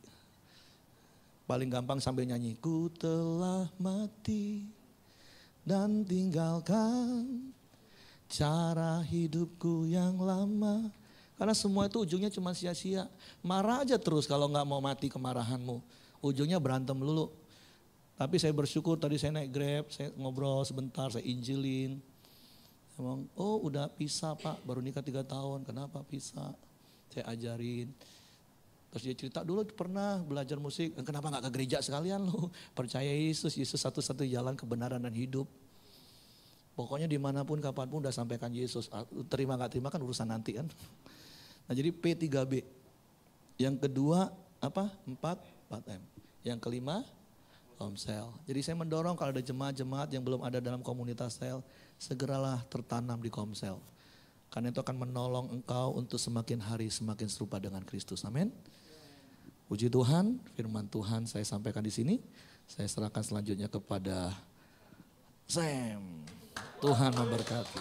Paling gampang sambil nyanyi, ku telah mati dan tinggalkan cara hidupku yang lama. Karena semua itu ujungnya cuma sia-sia. Marah aja terus kalau nggak mau mati kemarahanmu. Ujungnya berantem dulu. Tapi saya bersyukur tadi saya naik Grab, saya ngobrol sebentar, saya injilin. Emang, oh udah pisah pak, baru nikah 3 tahun, kenapa pisah? Saya ajarin. Terus dia cerita dulu pernah belajar musik, kenapa gak ke gereja sekalian lo? Percaya Yesus satu-satunya jalan kebenaran dan hidup. Pokoknya dimanapun kapanpun udah sampaikan Yesus, terima gak terima kan urusan nanti kan. Nah jadi P3B. Yang kedua apa? 4M. Yang kelima komsel. Jadi saya mendorong kalau ada jemaat-jemaat yang belum ada dalam komunitas sel, segeralah tertanam di komsel. Karena itu akan menolong engkau untuk semakin hari semakin serupa dengan Kristus. Amin. Puji Tuhan, firman Tuhan saya sampaikan di sini. Saya serahkan selanjutnya kepada Sam. Tuhan memberkati.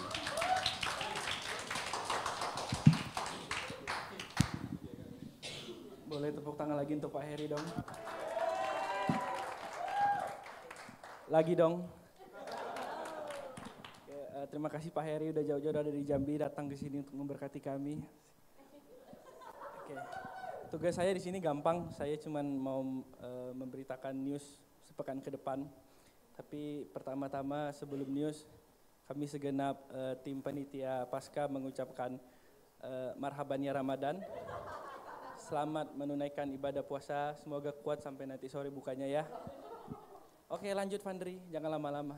Boleh tepuk tangan lagi untuk Pak Heri dong. Lagi dong. Terima kasih Pak Heri udah jauh-jauh dari Jambi datang ke sini untuk memberkati kami. Oke. Tugas saya di sini gampang, saya cuma mau memberitakan news sepekan ke depan. Tapi pertama-tama sebelum news, kami segenap tim panitia Pasca mengucapkan marhaban ya Ramadan. Selamat menunaikan ibadah puasa, semoga kuat sampai nanti sore bukanya ya. Oke lanjut Vandri, jangan lama-lama.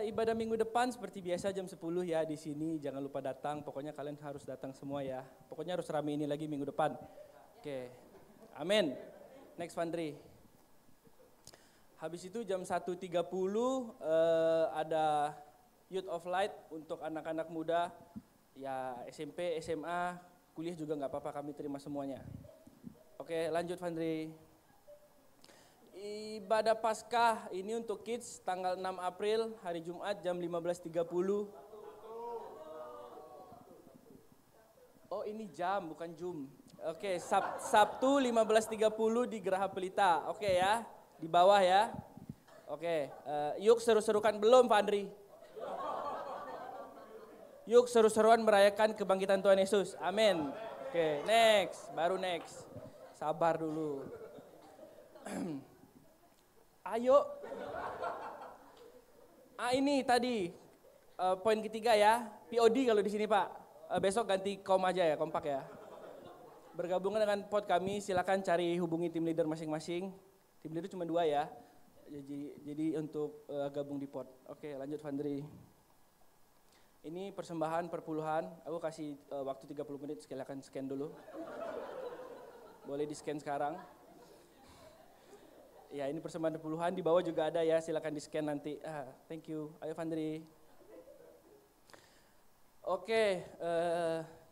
Ibadah minggu depan seperti biasa jam 10 ya di sini, jangan lupa datang. Pokoknya kalian harus datang semua ya. Pokoknya harus rame ini lagi minggu depan. Oke, amin. Next Vandri. Habis itu jam 1.30 ada Youth of Light untuk anak-anak muda. Ya SMP, SMA, kuliah juga nggak apa-apa, kami terima semuanya. Oke lanjut Vandri. Ibadah Paskah ini untuk kids tanggal 6 April hari Jumat jam 15.30. Oh ini jam bukan Jum. Oke, Sabtu 15.30 di Geraha Pelita. Oke ya, di bawah ya. Oke, yuk seru-serukan belum Pak Andri? Yuk seru-seruan merayakan kebangkitan Tuhan Yesus. Amin. Oke, next, baru next. Sabar dulu. Ayo. Ini tadi poin ketiga ya, POD kalau di sini Pak. Besok ganti kom aja ya, kompak ya. Bergabung dengan pot kami, silakan cari hubungi tim leader masing-masing. Tim leader cuma 2 ya. Jadi untuk gabung di pot. Oke, lanjut Vandri. Ini persembahan perpuluhan. Aku kasih waktu 30 menit, silakan scan dulu. Boleh di-scan sekarang. Ya ini persembahan puluhan, di bawah juga ada ya, silakan di scan nanti. Thank you, ayo Vandri. Oke,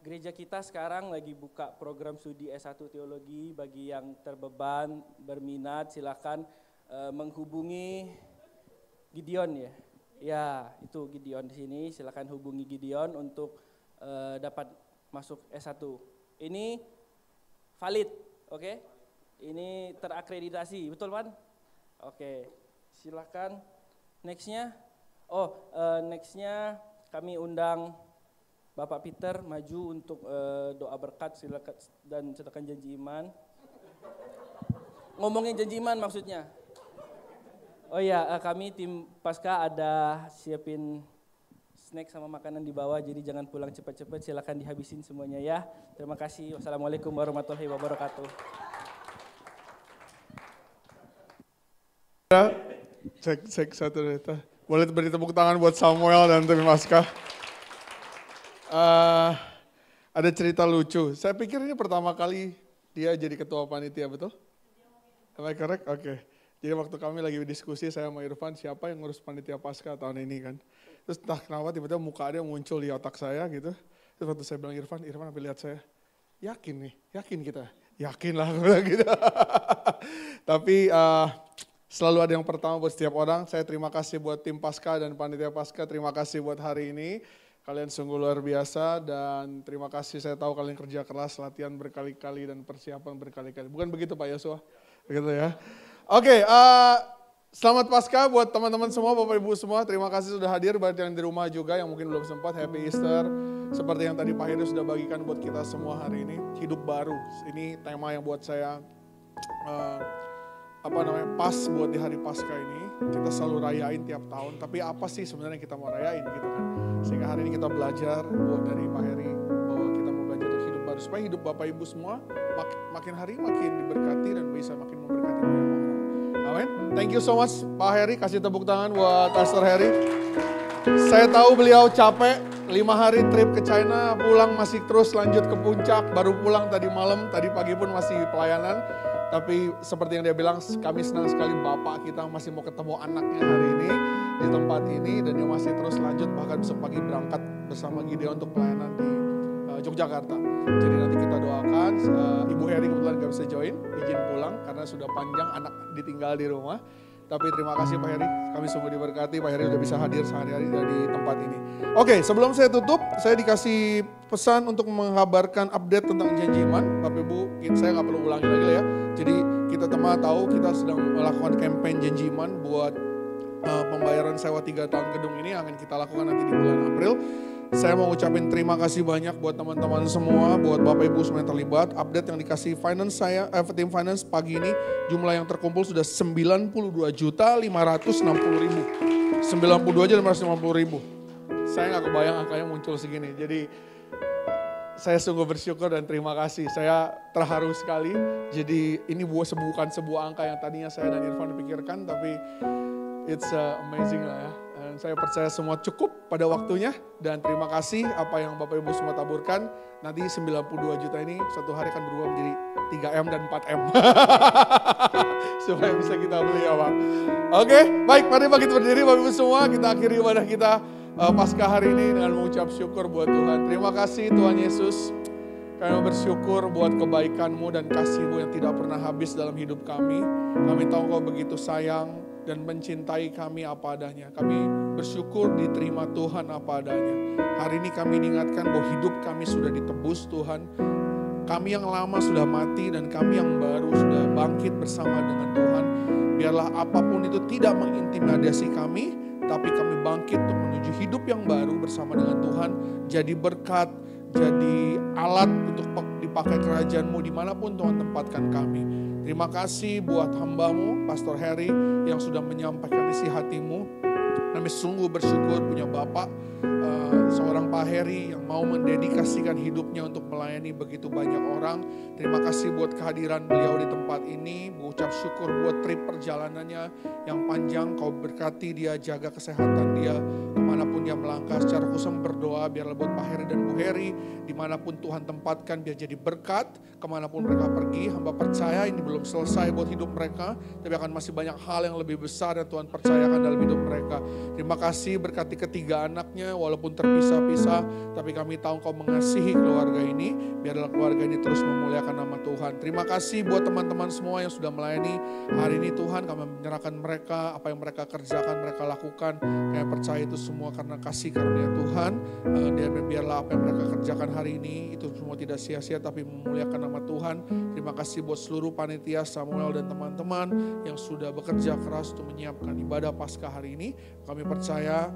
gereja kita sekarang lagi buka program studi S1 Teologi. Bagi yang terbeban, berminat, silakan menghubungi Gideon ya. Ya, itu Gideon di sini. Silakan hubungi Gideon untuk dapat masuk S1. Ini valid, oke? Ini terakreditasi, betul Pan? Oke, silakan. Nextnya, nextnya kami undang Bapak Peter maju untuk doa berkat, silakan, dan sertakan janji iman. Ngomongin janji iman maksudnya. Oh ya, kami tim Pasca ada siapin snack sama makanan di bawah, jadi jangan pulang cepat-cepat, silakan dihabisin semuanya ya. Terima kasih. Wassalamualaikum warahmatullahi wabarakatuh. Cek satu data. Boleh beri tepuk tangan buat Samuel dan tim Pasca. Ada cerita lucu. Saya pikir ini pertama kali dia jadi ketua panitia, betul? Am I correct? Oke. Jadi waktu kami lagi diskusi, saya sama Irfan, siapa yang ngurus panitia Pasca tahun ini kan. Terus entah kenapa tiba-tiba muka dia muncul di otak saya gitu. Terus waktu saya bilang Irfan sampai lihat saya, yakin nih, yakin kita? Yakin lah, gitu. Tapi selalu ada yang pertama buat setiap orang. Saya terima kasih buat tim Pasca dan panitia Pasca, terima kasih buat hari ini. Kalian sungguh luar biasa dan terima kasih, saya tahu kalian kerja keras, latihan berkali-kali dan persiapan berkali-kali. Bukan begitu Pak Yosua? Begitu ya. Oke, selamat Pasca buat teman-teman semua, Bapak Ibu semua. Terima kasih sudah hadir, buat yang di rumah juga yang mungkin belum sempat. Happy Easter. Seperti yang tadi Pak Heru sudah bagikan buat kita semua hari ini. Hidup baru. Ini tema yang buat saya pas buat di hari Pasca ini. Kita selalu rayain tiap tahun. Tapi apa sih sebenarnya kita mau rayain gitu kan? Sehingga hari ini kita belajar buat dari Pak Heri bahwa kita mau belajar untuk hidup baru. Supaya hidup Bapak Ibu semua makin hari makin diberkati dan bisa makin memberkati banyak orang. Amin. Thank you so much Pak Heri, kasih tepuk tangan buat Pastor Heri. Saya tahu beliau capek, 5 hari trip ke China, pulang masih terus lanjut ke puncak, baru pulang tadi malam, tadi pagi pun masih pelayanan. Tapi seperti yang dia bilang, kami senang sekali Bapak kita masih mau ketemu anaknya hari ini di tempat ini dan dia masih terus lanjut, bahkan besok pagi berangkat bersama Gideon untuk pelayanan di Yogyakarta. Jadi nanti kita doakan, Ibu Heri kebetulan gak bisa join, izin pulang karena sudah panjang anak ditinggal di rumah. Tapi terima kasih Pak Heri, kami sungguh diberkati, Pak Heri sudah bisa hadir sehari-hari di tempat ini. Oke, sebelum saya tutup, saya dikasih pesan untuk mengabarkan update tentang janji iman. Bapak Ibu, saya gak perlu ulangi lagi lah ya. Jadi kita tahu kita sedang melakukan campaign janji iman buat pembayaran sewa 3 tahun gedung ini yang akan kita lakukan nanti di bulan April. Saya mau ucapin terima kasih banyak buat teman-teman semua, buat Bapak Ibu semua yang terlibat. Update yang dikasih finance saya, tim finance pagi ini, jumlah yang terkumpul sudah 92.560.000. 92.550.000. Saya nggak kebayang angkanya muncul segini. Jadi saya sungguh bersyukur dan terima kasih. Saya terharu sekali. Jadi ini bukan sebuah angka yang tadinya saya dan Irfan pikirkan, tapi it's amazing lah ya. Dan saya percaya semua cukup pada waktunya dan terima kasih apa yang Bapak Ibu semua taburkan. Nanti 92 juta ini suatu hari akan berubah menjadi 3M dan 4M. Supaya bisa kita beli ya Pak. Oke, baik mari kita berdiri Bapak Ibu semua. Kita akhiri ibadah kita Pasca hari ini dengan mengucap syukur buat Tuhan. Terima kasih Tuhan Yesus. Kami bersyukur buat kebaikan-Mu dan kasih-Mu yang tidak pernah habis dalam hidup kami. Kami tahu Kau begitu sayang dan mencintai kami apa adanya. Kami bersyukur diterima Tuhan apa adanya. Hari ini kami diingatkan bahwa hidup kami sudah ditebus Tuhan. Kami yang lama sudah mati dan kami yang baru sudah bangkit bersama dengan Tuhan. Biarlah apapun itu tidak mengintimidasi kami, tapi kami bangkit untuk menuju hidup yang baru bersama dengan Tuhan. Jadi berkat, jadi alat untuk dipakai kerajaan-Mu dimanapun Tuhan tempatkan kami. Terima kasih buat hamba-Mu, Pastor Heri, yang sudah menyampaikan isi hati-Mu. Kami sungguh bersyukur punya Bapak, seorang Pak Heri yang mau mendedikasikan hidupnya untuk melayani begitu banyak orang. Terima kasih buat kehadiran beliau di tempat ini. Mengucap syukur buat trip perjalanannya yang panjang. Kau berkati dia, jaga kesehatan dia, kemanapun dimanapun dia melangkah. Secara khusus berdoa biarlah buat Pak Heri dan Bu Heri, dimanapun Tuhan tempatkan biar jadi berkat, kemanapun mereka pergi. Hamba percaya ini belum selesai buat hidup mereka, tapi akan masih banyak hal yang lebih besar yang Tuhan percayakan dalam hidup mereka. Terima kasih berkati ketiga anaknya, walaupun terpisah-pisah, tapi kami tahu Kau mengasihi keluarga ini, biarlah keluarga ini terus memuliakan nama Tuhan. Terima kasih buat teman-teman semua yang sudah melayani hari ini Tuhan, kami menyerahkan mereka, apa yang mereka kerjakan, mereka lakukan. Kami percaya itu semua karena kasih karunia Tuhan. Dan biarlah apa yang mereka kerjakan hari ini itu semua tidak sia-sia tapi memuliakan nama Tuhan. Terima kasih buat seluruh panitia, Samuel dan teman-teman yang sudah bekerja keras untuk menyiapkan ibadah Paskah hari ini. Kami percaya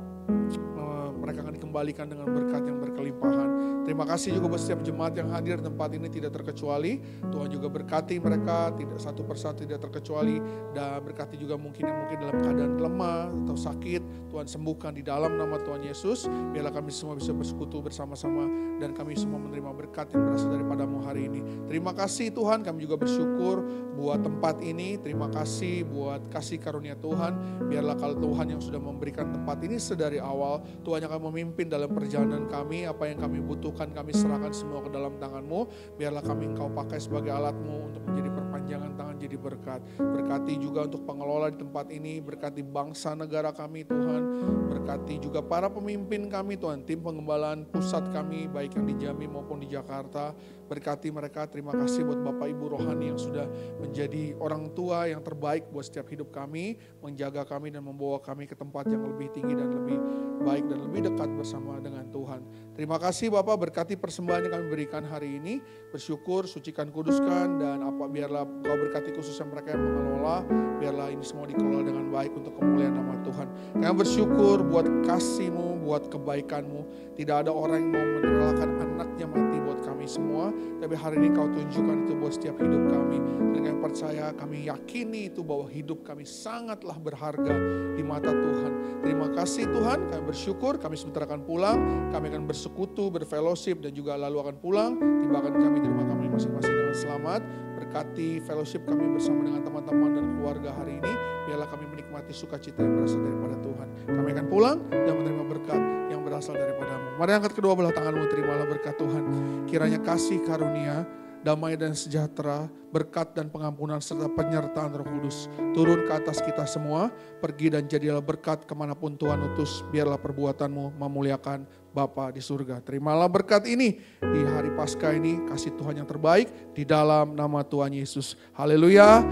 mereka akan dikembalikan dengan berkat yang berkelimpahan. Terima kasih juga buat setiap jemaat yang hadir di tempat ini tidak terkecuali. Tuhan juga berkati mereka tidak satu persatu tidak terkecuali, dan berkati juga mungkin dalam keadaan lemah atau sakit. Tuhan sembuhkan di dalam nama Tuhan Yesus. Biarlah kami semua bisa bersekutu bersama-sama dan kami semua menerima berkat yang berasal daripadamu hari ini. Terima kasih Tuhan, kami juga bersyukur buat tempat ini. Terima kasih buat kasih karunia Tuhan. Biarlah kalau Tuhan yang sudah memberikan tempat ini sedari awal, Tuhan yang akan memimpin dalam perjalanan kami. Apa yang kami butuhkan kami serahkan semua ke dalam tangan-Mu. Biarlah kami Engkau pakai sebagai alat-Mu untuk menjadi perpanjangan tangan, jadi berkat. Berkati juga untuk pengelola di tempat ini, berkati bangsa negara kami Tuhan. Berkati juga para pemimpin kami Tuhan, tim pengembalaan pusat kami baik yang di Jambi maupun di Jakarta. Berkati mereka. Terima kasih buat Bapak Ibu rohani yang sudah menjadi orang tua yang terbaik buat setiap hidup kami, menjaga kami dan membawa kami ke tempat yang lebih tinggi dan lebih baik dan lebih dekat bersama dengan Tuhan. Terima kasih Bapak, berkati persembahan yang kami berikan hari ini. Bersyukur, sucikan, kuduskan, dan biarlah Kau berkati khususnya mereka yang mengelola. Biarlah ini semua dikelola dengan baik untuk kemuliaan nama Tuhan. Kami bersyukur buat kasih-Mu, buat kebaikan-Mu. Tidak ada orang yang mau merelakan anaknya mati buat kami semua. Tapi hari ini Kau tunjukkan itu buat setiap hidup kami. Dan kami percaya, kami yakini itu bahwa hidup kami sangatlah berharga di mata Tuhan. Terima kasih Tuhan, kami bersyukur. Kami sebentar akan pulang. Kami akan bersekutu, berfellowship, dan juga lalu akan pulang. Tibakan kami di rumah kami masing-masing dengan selamat. Berkati fellowship kami bersama dengan teman-teman dan keluarga hari ini. Biarlah kami menikmati sukacita yang berasal daripada Tuhan. Kami akan pulang dan menerima berkat yang berasal daripada-Mu. Mari angkat kedua belah tangan-Mu, terimalah berkat Tuhan. Kiranya kasih karunia, damai dan sejahtera, berkat dan pengampunan serta penyertaan Roh Kudus turun ke atas kita semua. Pergi dan jadilah berkat kemanapun Tuhan utus. Biarlah perbuatan-Mu memuliakan Bapa di surga. Terimalah berkat ini di hari Paskah ini, kasih Tuhan yang terbaik di dalam nama Tuhan Yesus. Haleluya.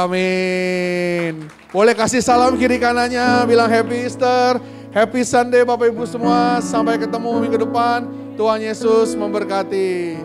Amin. Boleh kasih salam kiri kanannya, bilang Happy Easter, Happy Sunday Bapak Ibu semua. Sampai ketemu minggu depan. Tuhan Yesus memberkati.